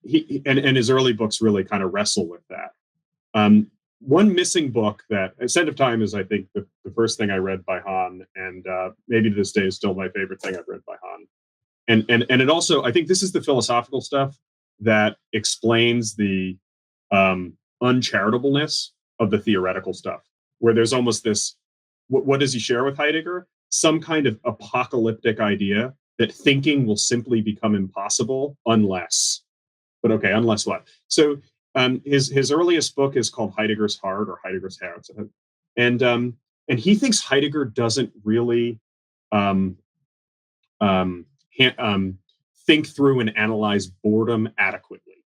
he and his early books really kind of wrestle with that. One missing book that Ascent of Time is, I think, the first thing I read by Han, and maybe to this day is still my favorite thing I've read by Han. And it also, I think this is the philosophical stuff that explains the uncharitableness of the theoretical stuff, where there's almost this, what does he share with Heidegger? Some kind of apocalyptic idea that thinking will simply become impossible unless but okay, unless what? So his earliest book is called Heidegger's Heart or Heidegger's Herz, and he thinks Heidegger doesn't really um, um, think through and analyze boredom adequately.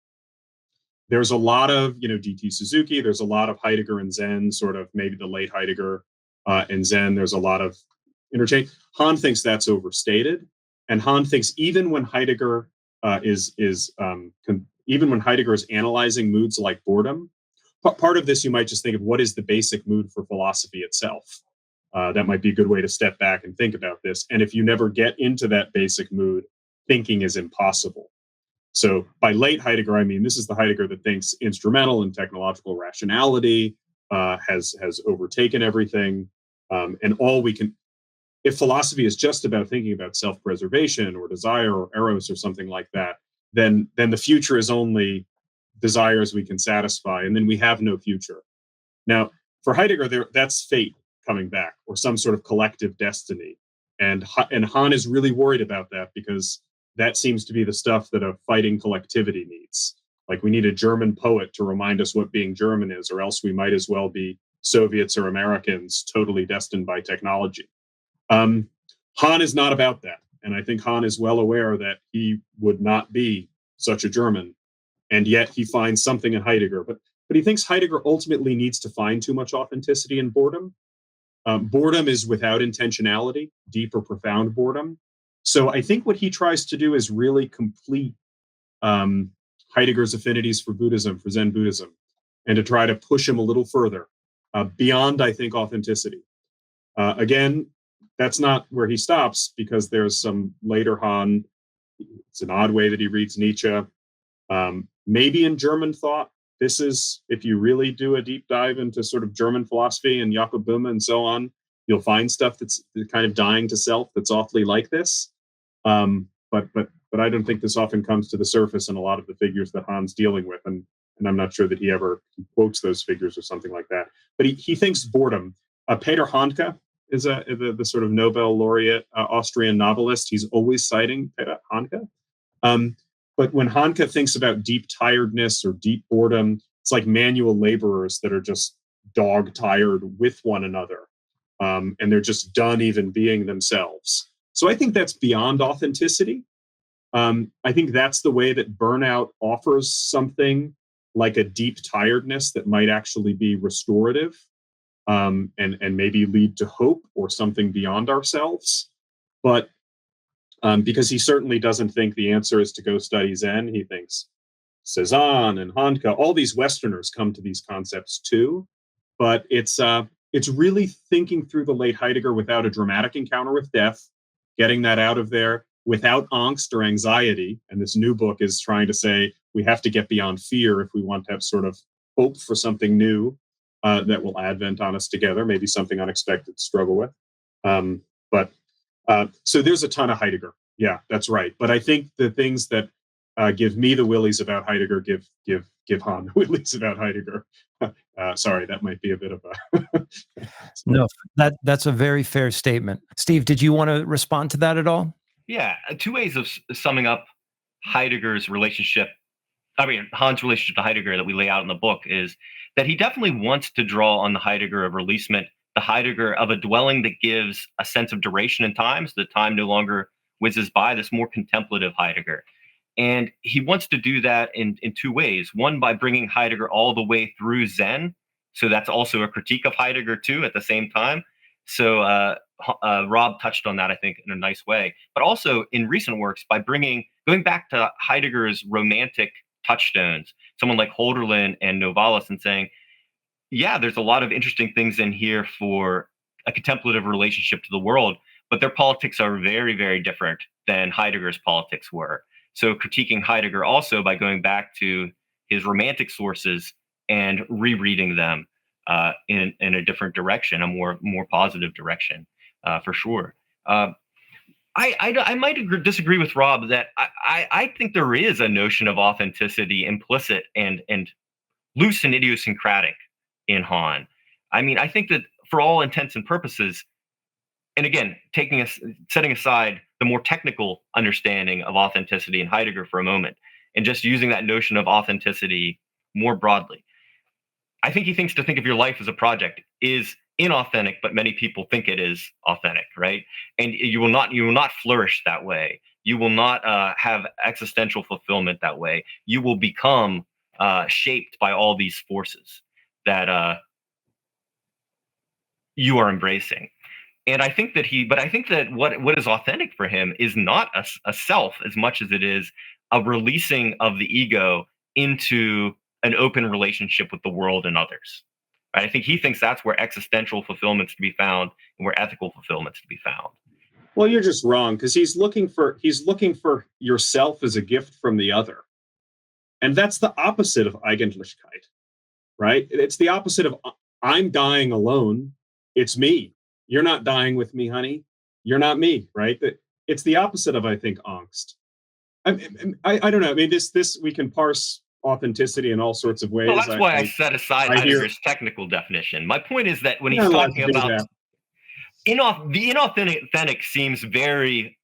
There's a lot of, D.T. Suzuki, there's a lot of Heidegger and Zen, sort of maybe the late Heidegger and Zen, there's a lot of interchange. Han thinks that's overstated. And Han thinks even when Heidegger even when Heidegger is analyzing moods like boredom, part of this you might just think of what is the basic mood for philosophy itself. That might be a good way to step back and think about this. And if you never get into that basic mood, thinking is impossible. So by late Heidegger, I mean this is the Heidegger that thinks instrumental and technological rationality has overtaken everything, and all we can. If philosophy is just about thinking about self-preservation or desire or eros or something like that, then the future is only desires we can satisfy, and then we have no future. Now, for Heidegger, that's fate coming back, or some sort of collective destiny, and Han is really worried about that because that seems to be the stuff that a fighting collectivity needs. Like we need a German poet to remind us what being German is, or else we might as well be Soviets or Americans, totally destined by technology. Han is not about that, and I think Han is well aware that he would not be such a German, and yet he finds something in Heidegger. But he thinks Heidegger ultimately needs to find too much authenticity in boredom. Boredom is without intentionality, deep or profound boredom. So I think what he tries to do is really complete Heidegger's affinities for Buddhism, for Zen Buddhism, and to try to push him a little further beyond, I think, authenticity. Again, that's not where he stops, because there's some later Han. It's an odd way that he reads Nietzsche. Maybe in German thought, this is, if you really do a deep dive into sort of German philosophy and Jakob Böhme and so on, you'll find stuff that's kind of dying to self that's awfully like this. But I don't think this often comes to the surface in a lot of the figures that Han's dealing with, and I'm not sure that he ever quotes those figures or something like that. But he thinks boredom. Peter Handke is the sort of Nobel laureate Austrian novelist. He's always citing Peter Handke. But when Handke thinks about deep tiredness or deep boredom, it's like manual laborers that are just dog tired with one another. And they're just done even being themselves. So I think that's beyond authenticity. I think that's the way that burnout offers something like a deep tiredness that might actually be restorative, and maybe lead to hope or something beyond ourselves. But because he certainly doesn't think the answer is to go study Zen. He thinks Cezanne and Handke, all these Westerners come to these concepts too. But it's really thinking through the late Heidegger without a dramatic encounter with death, getting that out of there without angst or anxiety. And this new book is trying to say we have to get beyond fear if we want to have sort of hope for something new that will advent on us together, maybe something unexpected to struggle with. So there's a ton of Heidegger. Yeah, that's right. But I think the things that give me the willies about Heidegger give Han the willies about Heidegger. Sorry, that might be a bit of a... No, that's a very fair statement. Steve, did you want to respond to that at all? Yeah, two ways of summing up Hans' relationship to Heidegger that we lay out in the book is that he definitely wants to draw on the Heidegger of releasement, the Heidegger of a dwelling that gives a sense of duration and time, so the time no longer whizzes by, this more contemplative Heidegger. And he wants to do that in two ways. One, by bringing Heidegger all the way through Zen. So that's also a critique of Heidegger too at the same time. So Rob touched on that, I think, in a nice way. But also in recent works, by going back to Heidegger's romantic touchstones, someone like Hölderlin and Novalis, and saying, yeah, there's a lot of interesting things in here for a contemplative relationship to the world, but their politics are very, very different than Heidegger's politics were. So critiquing Heidegger also by going back to his romantic sources and rereading them in a different direction, a more positive direction, for sure. I might disagree with Rob that I think there is a notion of authenticity implicit and loose and idiosyncratic in Han. I mean, I think that for all intents and purposes, and again, setting aside the more technical understanding of authenticity in Heidegger for a moment, and just using that notion of authenticity more broadly. I think he thinks to think of your life as a project is inauthentic, but many people think it is authentic, right? And you will not flourish that way. You will not have existential fulfillment that way. You will become shaped by all these forces that you are embracing. And I think that what is authentic for him is not a self as much as it is a releasing of the ego into an open relationship with the world and others. Right? I think he thinks that's where existential fulfillment's to be found and where ethical fulfillment's to be found. Well, you're just wrong, because he's looking for yourself as a gift from the other. And that's the opposite of Eigentlichkeit, right? It's the opposite of I'm dying alone. It's me. You're not dying with me, honey. You're not me, right? It's the opposite of, I think, angst. I don't know. I mean, this we can parse authenticity in all sorts of ways. Well, that's why I set aside Heidegger's technical definition. My point is that when he's talking about the inauthentic seems very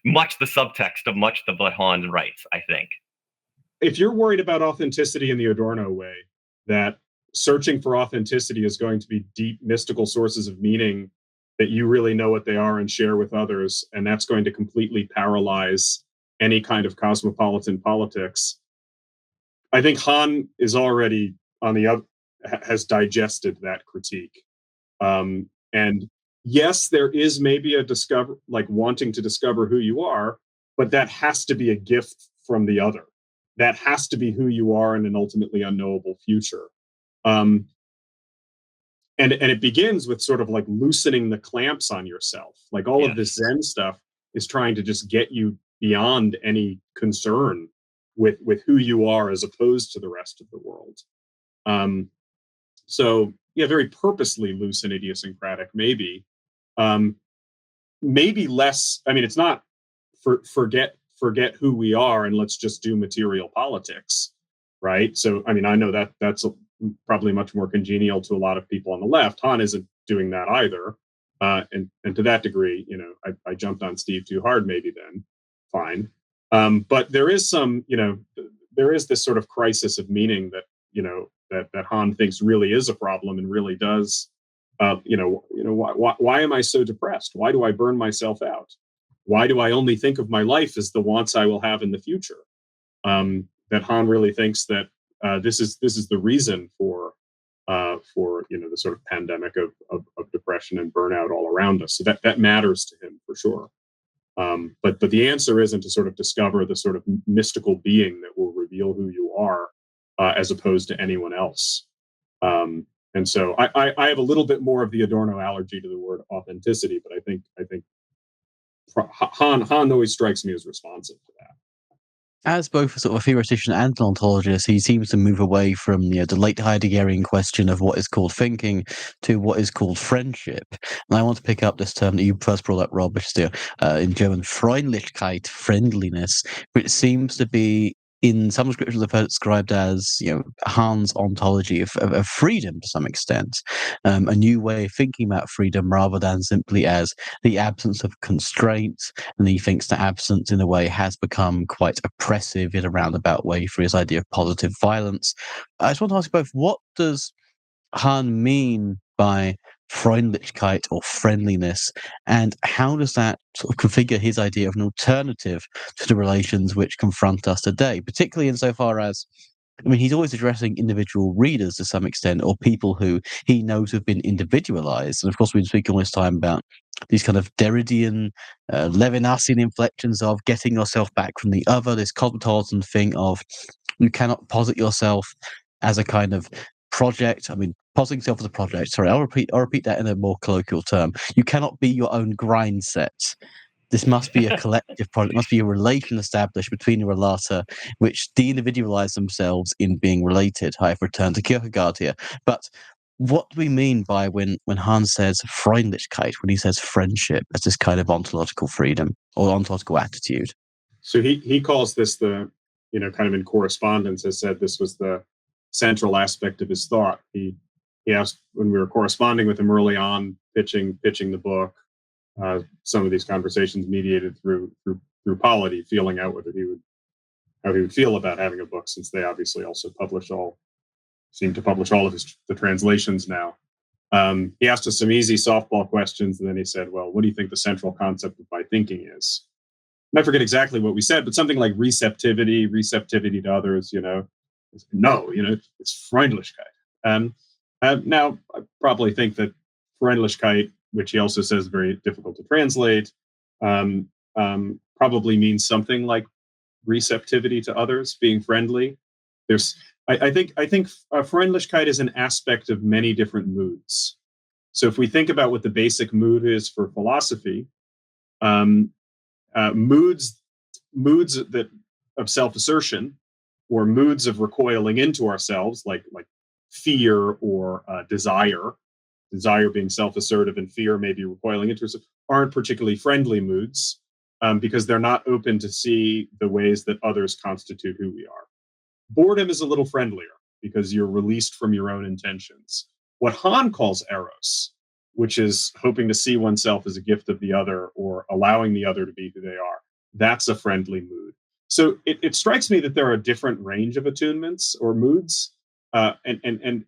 much the subtext of much of what Han writes, I think. If you're worried about authenticity in the Adorno way, that searching for authenticity is going to be deep mystical sources of meaning that you really know what they are and share with others, and that's going to completely paralyze any kind of cosmopolitan politics, I think Han is already on the other, has digested that critique. And yes, there is maybe a wanting to discover who you are, but that has to be a gift from the other. That has to be who you are in an ultimately unknowable future. And it begins with sort of like loosening the clamps on yourself. Like all of this Zen stuff is trying to just get you beyond any concern with who you are as opposed to the rest of the world. So yeah, very purposely loose and idiosyncratic, maybe. Maybe less, I mean, it's not forget who we are and let's just do material politics, right? So, I mean, I know that's probably much more congenial to a lot of people on the left. Han isn't doing that either. And to that degree, I jumped on Steve too hard, maybe then, fine. But there is there is this sort of crisis of meaning that, that Han thinks really is a problem and really does, why am I so depressed? Why do I burn myself out? Why do I only think of my life as the wants I will have in the future? That Han really thinks that this is the reason for the sort of pandemic of depression and burnout all around us. So that matters to him for sure. But the answer isn't to sort of discover the sort of mystical being that will reveal who you are, as opposed to anyone else. And so I have a little bit more of the Adorno allergy to the word authenticity, but I think Han always strikes me as responsive to that. As both sort of a theoretician and an ontologist, he seems to move away from the late Heideggerian question of what is called thinking to what is called friendship. And I want to pick up this term that you first brought up, Rob, which is in German Freundlichkeit, friendliness, which seems to be in some scriptures I've heard described as Han's ontology of freedom to some extent, a new way of thinking about freedom rather than simply as the absence of constraints. And he thinks that absence in a way has become quite oppressive in a roundabout way for his idea of positive violence. I just want to ask you both, what does Han mean by Freundlichkeit or friendliness, and how does that sort of configure his idea of an alternative to the relations which confront us today, particularly insofar as, I mean, he's always addressing individual readers to some extent, or people who he knows have been individualized. And of course, we've been speaking all this time about these kind of Derridian, Levinasian inflections of getting yourself back from the other, this cosmopolitan thing of you cannot posit yourself as a kind of project. I mean, positing yourself as a project. Sorry, I'll repeat that in a more colloquial term. You cannot be your own grind set. This must be a collective project. It must be a relation established between the relata, which de-individualize themselves in being related. I've returned to Kierkegaard here. But what do we mean by when Han says Freundlichkeit, when he says friendship as this kind of ontological freedom or ontological attitude? So he calls this the, kind of in correspondence, has said this was the central aspect of his thought. He asked when we were corresponding with him early on, pitching the book, some of these conversations mediated through Polity, feeling out whether he would how he would feel about having a book, since they obviously also seem to publish all of the translations now. He asked us some easy softball questions, and then he said, well, what do you think the central concept of my thinking is? And I forget exactly what we said, but something like receptivity to others, no, it's Freundlichkeit. Now, I probably think that Freundlichkeit, which he also says is very difficult to translate, probably means something like receptivity to others, being friendly. I think Freundlichkeit is an aspect of many different moods. So if we think about what the basic mood is for philosophy, moods that of self-assertion, or moods of recoiling into ourselves, like fear or desire being self-assertive, and fear maybe recoiling into us, aren't particularly friendly moods, because they're not open to see the ways that others constitute who we are. Boredom is a little friendlier because you're released from your own intentions. What Han calls eros, which is hoping to see oneself as a gift of the other, or allowing the other to be who they are, that's a friendly mood. So it strikes me that there are a different range of attunements or moods. And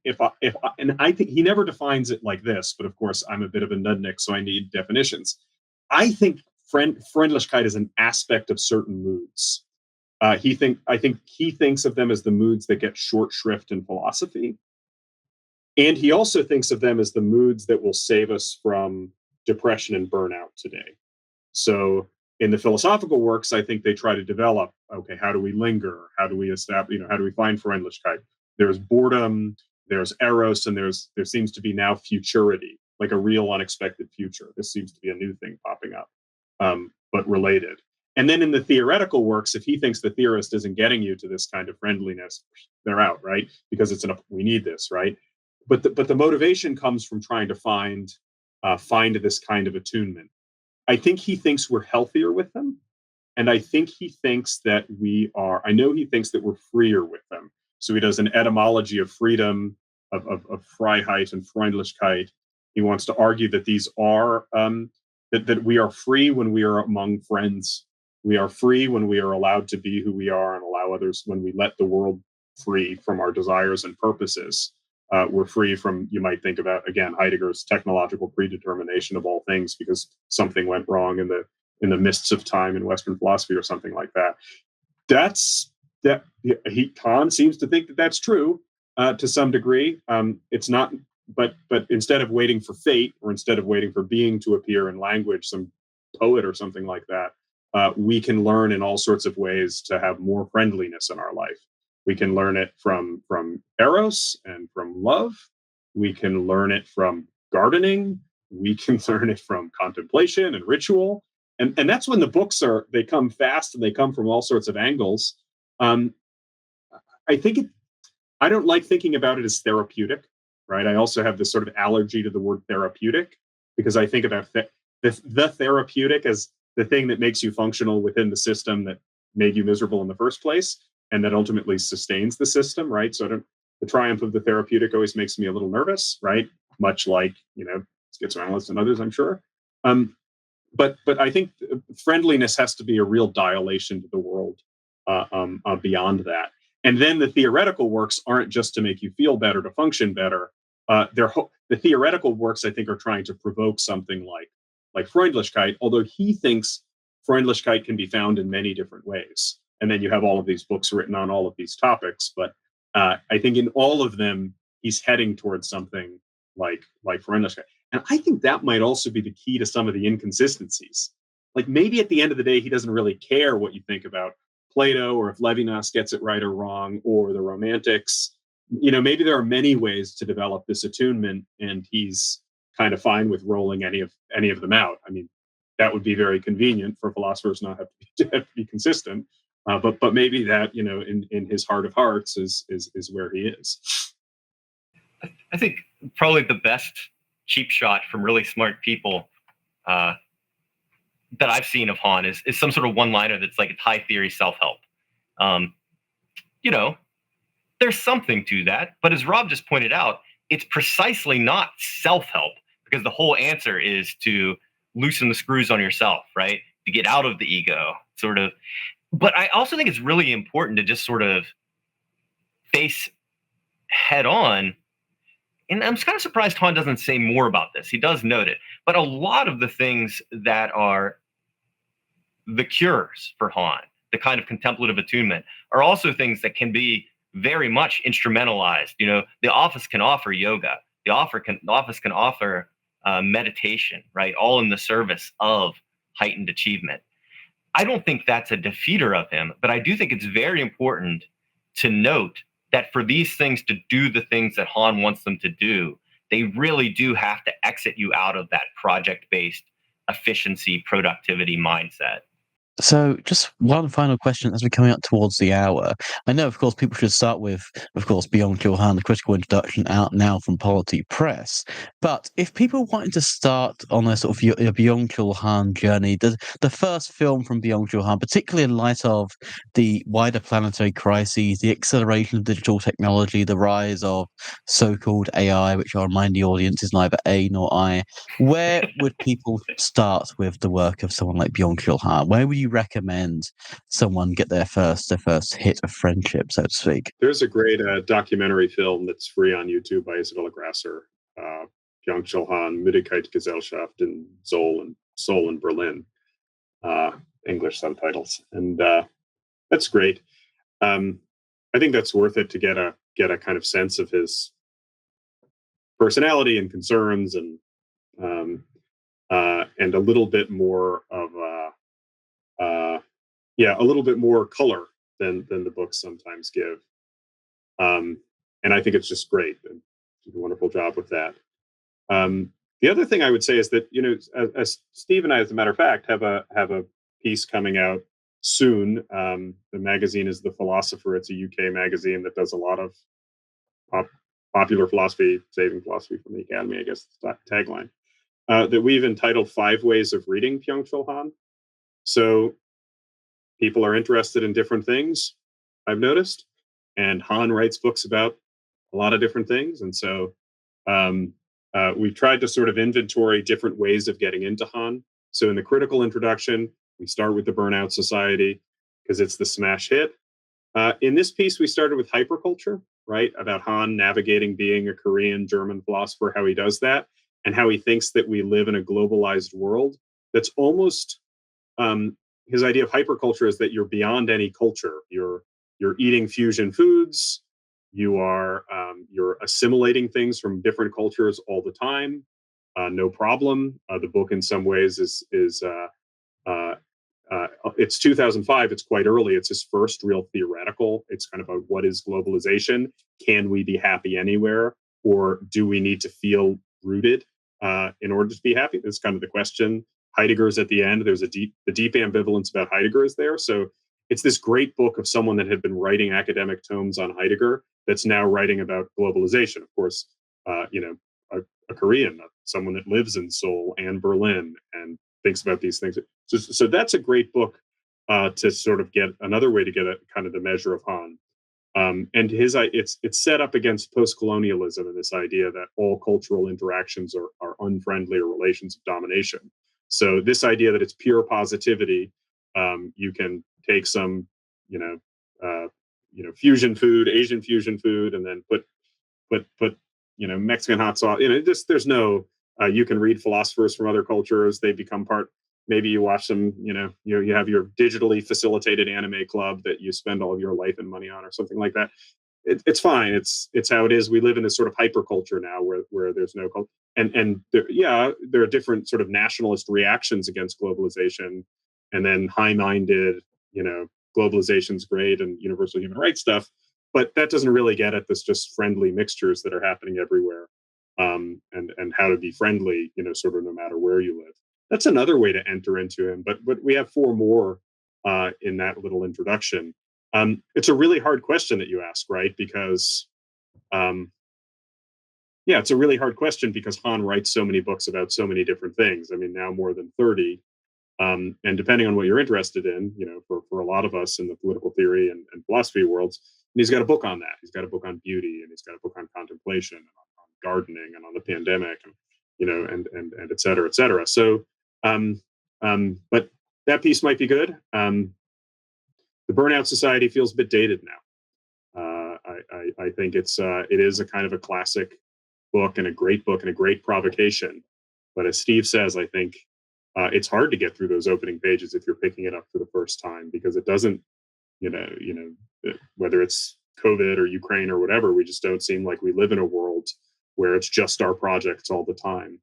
I think he never defines it like this, but of course I'm a bit of a nudnik, so I need definitions. I think Freundlichkeit is an aspect of certain moods. I think he thinks of them as the moods that get short shrift in philosophy. And he also thinks of them as the moods that will save us from depression and burnout today. So in the philosophical works, I think they try to develop, okay, how do we linger? How do we establish, how do we find Freundlichkeit? There's boredom, there's eros, and there seems to be now futurity, like a real unexpected future. This seems to be a new thing popping up, but related. And then in the theoretical works, if he thinks the theorist isn't getting you to this kind of friendliness, they're out, right? Because we need this, right? But the motivation comes from trying to find this kind of attunement. I think he thinks we're healthier with them, and I think he thinks that I know he thinks that we're freer with them. So he does an etymology of freedom, of Freiheit and Freundlichkeit. He wants to argue that these are that we are free when we are among friends. We are free when we are allowed to be who we are and allow others, when we let the world free from our desires and purposes. We're free from, you might think about, again, Heidegger's technological predetermination of all things because something went wrong in the mists of time in Western philosophy or something like that. Kant seems to think that that's true to some degree. It's not, but instead of waiting for fate, or instead of waiting for being to appear in language, some poet or something like that, we can learn in all sorts of ways to have more friendliness in our life. We can learn it from eros and from love. We can learn it from gardening. We can learn it from contemplation and ritual. And that's when the books they come fast, and they come from all sorts of angles. I don't like thinking about it as therapeutic, right? I also have this sort of allergy to the word therapeutic, because I think about the therapeutic as the thing that makes you functional within the system that made you miserable in the first place, and that ultimately sustains the system, right? So the triumph of the therapeutic always makes me a little nervous, right? Much like, schizoanalysts and others, I'm sure. But I think friendliness has to be a real dilation to the world beyond that. And then the theoretical works aren't just to make you feel better, to function better. The theoretical works, I think, are trying to provoke something like Freundlichkeit, although he thinks Freundlichkeit can be found in many different ways. And then you have all of these books written on all of these topics. But I think in all of them, he's heading towards something like Freundlichkeit. And I think that might also be the key to some of the inconsistencies. Like, maybe at the end of the day, he doesn't really care what you think about Plato, or if Levinas gets it right or wrong, or the Romantics. Maybe there are many ways to develop this attunement, and he's kind of fine with rolling any of them out. I mean, that would be very convenient for philosophers not have to be consistent. But maybe that, in his heart of hearts is where he is. I think probably the best cheap shot from really smart people that I've seen of Han is some sort of one-liner that's like, it's high theory self-help. There's something to that, but as Rob just pointed out, it's precisely not self-help, because the whole answer is to loosen the screws on yourself, right? To get out of the ego, sort of. But I also think it's really important to just sort of face head on. And I'm kind of surprised Han doesn't say more about this. He does note it. But a lot of the things that are the cures for Han, the kind of contemplative attunement, are also things that can be very much instrumentalized. You know, the office can offer yoga. The office can offer meditation, right? All in the service of heightened achievement. I don't think that's a defeater of him, but I do think it's very important to note that for these things to do the things that Han wants them to do, they really do have to exit you out of that project-based efficiency, productivity mindset. So, just one final question as we're coming up towards the hour. I know, of course, people should start with, of course, Byung-Chul Han, the critical introduction, out now from Polity Press. But if people wanted to start on a sort of a Byung-Chul Han journey, the first film from Byung-Chul Han, particularly in light of the wider planetary crises, the acceleration of digital technology, the rise of so-called AI, which I'll remind the audience is neither A nor I, where would people start with the work of someone like Byung-Chul Han? Where would you recommend someone get their first hit of friendship, so to speak? There's a great documentary film that's free on YouTube by Isabella Grasser, Byung-Chul Han, Müdigkeitsgesellschaft in Seoul and Berlin, English subtitles, and that's great. I think that's worth it to get a kind of sense of his personality and concerns, and a little bit more of a little bit more color than the books sometimes give. And I think it's just great. And did a wonderful job with that. The other thing I would say is that, you know, as Steve and I, as a matter of fact, have a piece coming out soon. The magazine is The Philosopher. It's a UK magazine that does a lot of popular philosophy, saving philosophy from the academy, I guess, the tagline. That we've entitled 5 Ways of Reading Byung-Chul Han. So people are interested in different things, I've noticed. And Han writes books about a lot of different things. And so we've tried to sort of inventory different ways of getting into Han. So in the critical introduction, we start with the Burnout Society because it's the smash hit. In this piece, we started with hyperculture, right? About Han navigating being a Korean German philosopher, how he does that, and how he thinks that we live in a globalized world that's almost his idea of hyperculture is that you're beyond any culture. You're eating fusion foods. You're assimilating things from different cultures all the time. No problem. The book, in some ways, is it's 2005. It's quite early. It's his first real theoretical. It's kind of a what is globalization? Can we be happy anywhere, or do we need to feel rooted in order to be happy? That's kind of the question. Heidegger's at the end. There's the deep ambivalence about Heidegger is there. So it's this great book of someone that had been writing academic tomes on Heidegger that's now writing about globalization. Of course, a Korean, someone that lives in Seoul and Berlin and thinks about these things. So that's a great book to sort of get another way to get a kind of the measure of Han. And it's set up against post-colonialism and this idea that all cultural interactions are unfriendly or relations of domination. So this idea that it's pure positivity, you can take some, fusion food, Asian fusion food, and then put Mexican hot sauce. There's no. You can read philosophers from other cultures. They become part. Maybe you watch them. You have your digitally facilitated anime club that you spend all of your life and money on, or something like that. It's fine. It's how it is. We live in this sort of hyperculture now, where there's no culture. And there are different sort of nationalist reactions against globalization, and then high-minded, globalization's great and universal human rights stuff, but that doesn't really get at this just friendly mixtures that are happening everywhere, and how to be friendly, sort of no matter where you live. That's another way to enter into him. But we have 4 more in that little introduction. It's a really hard question that you ask, right? Because it's a really hard question because Han writes so many books about so many different things. I mean, now more than 30. And depending on what you're interested in, for a lot of us in the political theory and philosophy worlds, and he's got a book on that. He's got a book on beauty, and he's got a book on contemplation, and on gardening, and on the pandemic, and and et cetera, et cetera. So, but that piece might be good. the Burnout Society feels a bit dated now. I think it is a kind of a classic book and a great provocation. But as Steve says, I think it's hard to get through those opening pages if you're picking it up for the first time, because it doesn't, whether it's COVID or Ukraine or whatever, we just don't seem like we live in a world where it's just our projects all the time.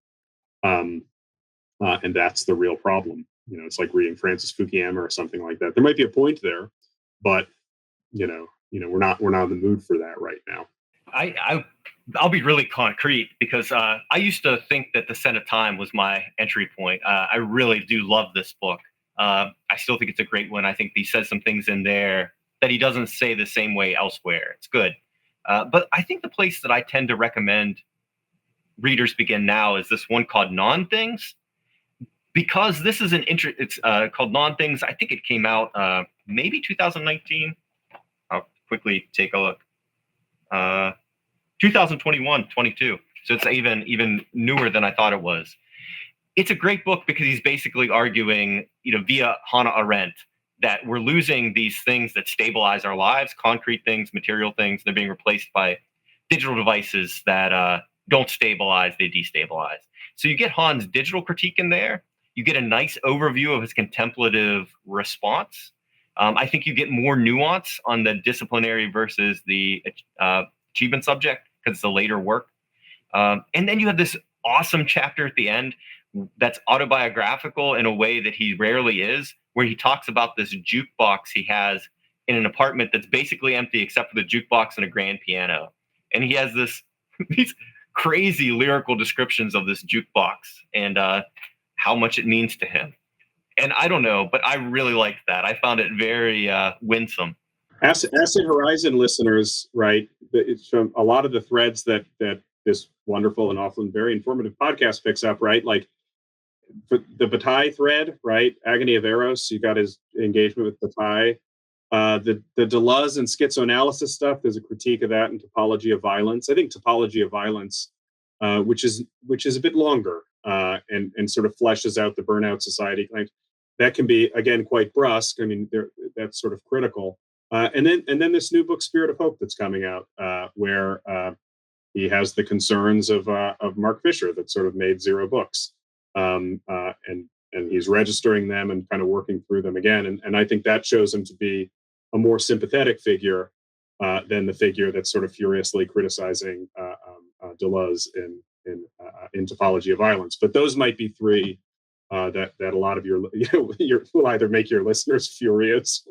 And that's the real problem. It's like reading Francis Fukuyama or something like that. There might be a point there, but we're not in the mood for that right now. I'll be really concrete, because I used to think that The Scent of Time was my entry point. I really do love this book. I still think it's a great one. I think he says some things in there that he doesn't say the same way elsewhere. It's good. But I think the place that I tend to recommend readers begin now is this one called Non-Things, because this is it's called Non-Things. I think it came out maybe 2019. I'll quickly take a look. 2021, 22. So it's even newer than I thought it was. It's a great book because he's basically arguing, via Hannah Arendt, that we're losing these things that stabilize our lives, concrete things, material things. They're being replaced by digital devices that don't stabilize, they destabilize. So you get Han's digital critique in there. You get a nice overview of his contemplative response. I think you get more nuance on the disciplinary versus the achievement subject, because it's a later work. And then you have this awesome chapter at the end that's autobiographical in a way that he rarely is, where he talks about this jukebox he has in an apartment that's basically empty except for the jukebox and a grand piano. And he has these crazy lyrical descriptions of this jukebox and how much it means to him. And I don't know, but I really liked that. I found it very winsome. Acid Horizon listeners, right? It's from a lot of the threads that this wonderful and often very informative podcast picks up, right? Like the Bataille thread, right? Agony of Eros. You got his engagement with Bataille. The Deleuze and schizoanalysis stuff. There's a critique of that in Topology of Violence. I think Topology of Violence, which is a bit longer and sort of fleshes out the Burnout Society. Like, that can be, again, quite brusque. I mean, that's sort of critical. And then this new book, Spirit of Hope, that's coming out, where he has the concerns of Mark Fisher that sort of made 0 books, and he's registering them and kind of working through them again. And I think that shows him to be a more sympathetic figure than the figure that's sort of furiously criticizing Deleuze in Topology of Violence. But those might be 3 that a lot of your will either make your listeners furious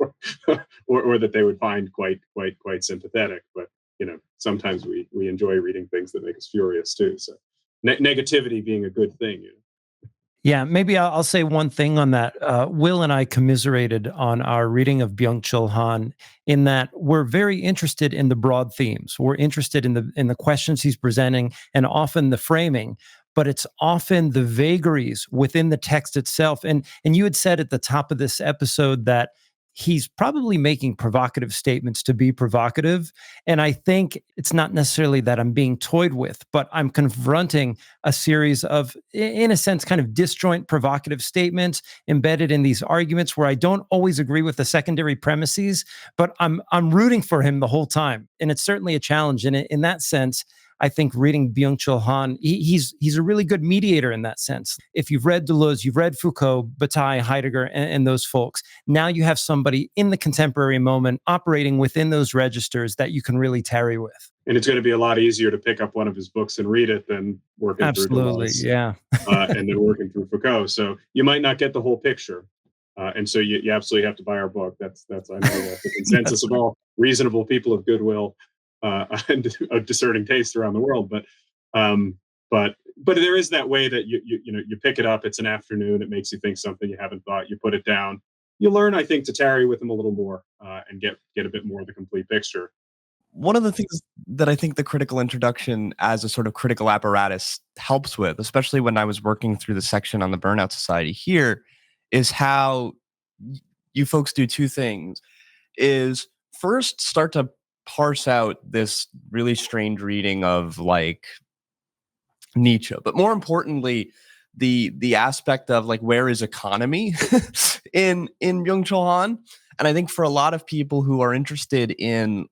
or that they would find quite sympathetic. But sometimes we enjoy reading things that make us furious too. So negativity being a good thing. Yeah, maybe I'll say one thing on that. Will and I commiserated on our reading of Byung-Chul Han, in that we're very interested in the broad themes. We're interested in the questions he's presenting and often the framing, but it's often the vagaries within the text itself. And you had said at the top of this episode that he's probably making provocative statements to be provocative. And I think it's not necessarily that I'm being toyed with, but I'm confronting a series of, in a sense, kind of disjoint provocative statements embedded in these arguments where I don't always agree with the secondary premises, but I'm rooting for him the whole time. And it's certainly a challenge. And in that sense, I think reading Byung-Chul Han, he's a really good mediator in that sense. If you've read Deleuze, you've read Foucault, Bataille, Heidegger, and those folks, now you have somebody in the contemporary moment operating within those registers that you can really tarry with. And it's going to be a lot easier to pick up one of his books and read it than working through Deleuze, yeah, and then working through Foucault. So you might not get the whole picture. And so you absolutely have to buy our book. That's I know the consensus of all reasonable people of goodwill and a discerning taste around the world. But there is that way that you pick it up. It's an afternoon. It makes you think something you haven't thought. You put it down. You learn, I think, to tarry with them a little more and get a bit more of the complete picture. One of the things that I think the critical introduction as a sort of critical apparatus helps with, especially when I was working through the section on the Burnout Society here, is how you folks do 2 things. Is first start to parse out this really strange reading of like Nietzsche, but more importantly, the aspect of like, where is economy in Byung-Chul Han? And I think for a lot of people who are interested in,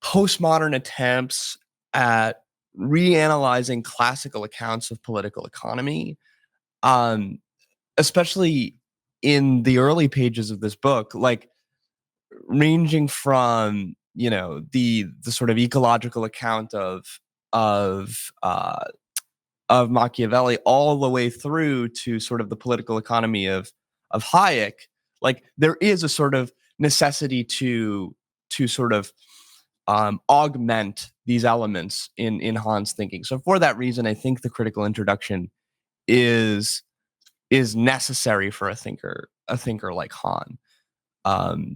postmodern attempts at reanalyzing classical accounts of political economy, especially in the early pages of this book, like ranging from the sort of ecological account of Machiavelli all the way through to sort of the political economy of Hayek, like there is a sort of necessity to sort of augment these elements in Han's thinking. So for that reason, I think the critical introduction is necessary for a thinker like Han.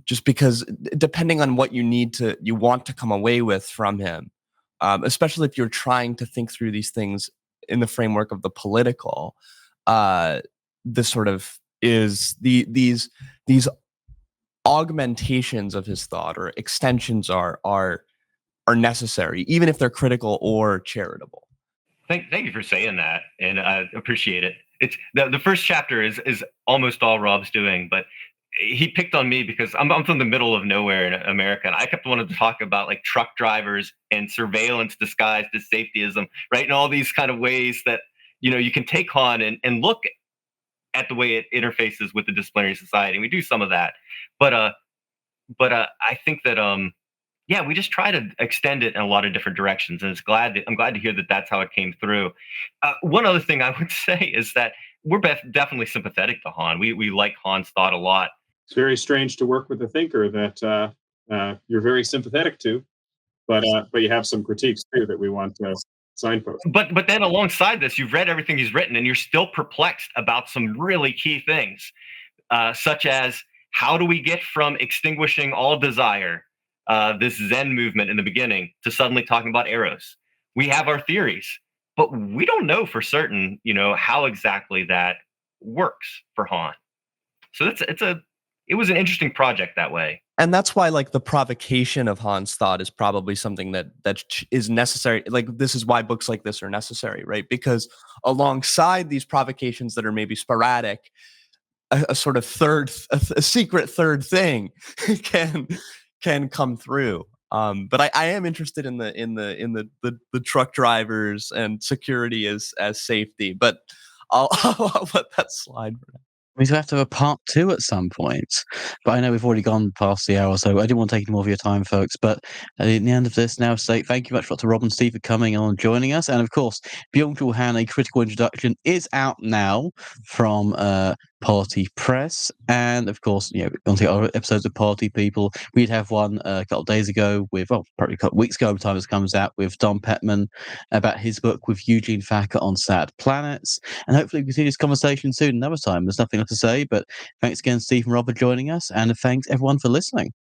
Just because depending on what you want to come away with from him, especially if you're trying to think through these things in the framework of the political, this sort of is these augmentations of his thought or extensions are necessary, even if they're critical or charitable. Thank you for saying that, and I appreciate it. It's the first chapter is almost all Rob's doing, but he picked on me because I'm from the middle of nowhere in America, and I kept wanting to talk about like truck drivers and surveillance disguised as safetyism, right? And all these kind of ways that you can take Han and look at the way it interfaces with the disciplinary society. And we do some of that, but I think that we just try to extend it in a lot of different directions, and I'm glad to hear that that's how it came through. One other thing I would say is that we're definitely sympathetic to Han. We like Han's thought a lot. It's very strange to work with a thinker that you're very sympathetic to, but you have some critiques too that we want to signpost. But then alongside this, you've read everything he's written, and you're still perplexed about some really key things, such as how do we get from extinguishing all desire, this Zen movement in the beginning, to suddenly talking about eros? We have our theories, but we don't know for certain, how exactly that works for Han. So it was an interesting project that way. And that's why, like, the provocation of Han's thought is probably something that is necessary. Like, this is why books like this are necessary, right? Because alongside these provocations that are maybe sporadic, a sort of a secret third thing can come through. But I am interested in the truck drivers and security as safety. But I'll let that slide for now. We have to have a part 2 at some point, but I know we've already gone past the hour, so I didn't want to take any more of your time, folks. But at the end of this, now say thank you very much to Rob and Steve for coming on and joining us. And of course, Byung-Chul Han, A Critical Introduction, is out now from Party Press. And of course, on the other episodes of Party People, we'd have one a couple of days ago with, probably a couple of weeks ago by the time this comes out, with Don Petman about his book with Eugene Thacker on Sad Planets. And hopefully we can see this conversation soon another time. There's nothing else to say, but thanks again, Steve and Rob, for joining us, and thanks everyone for listening.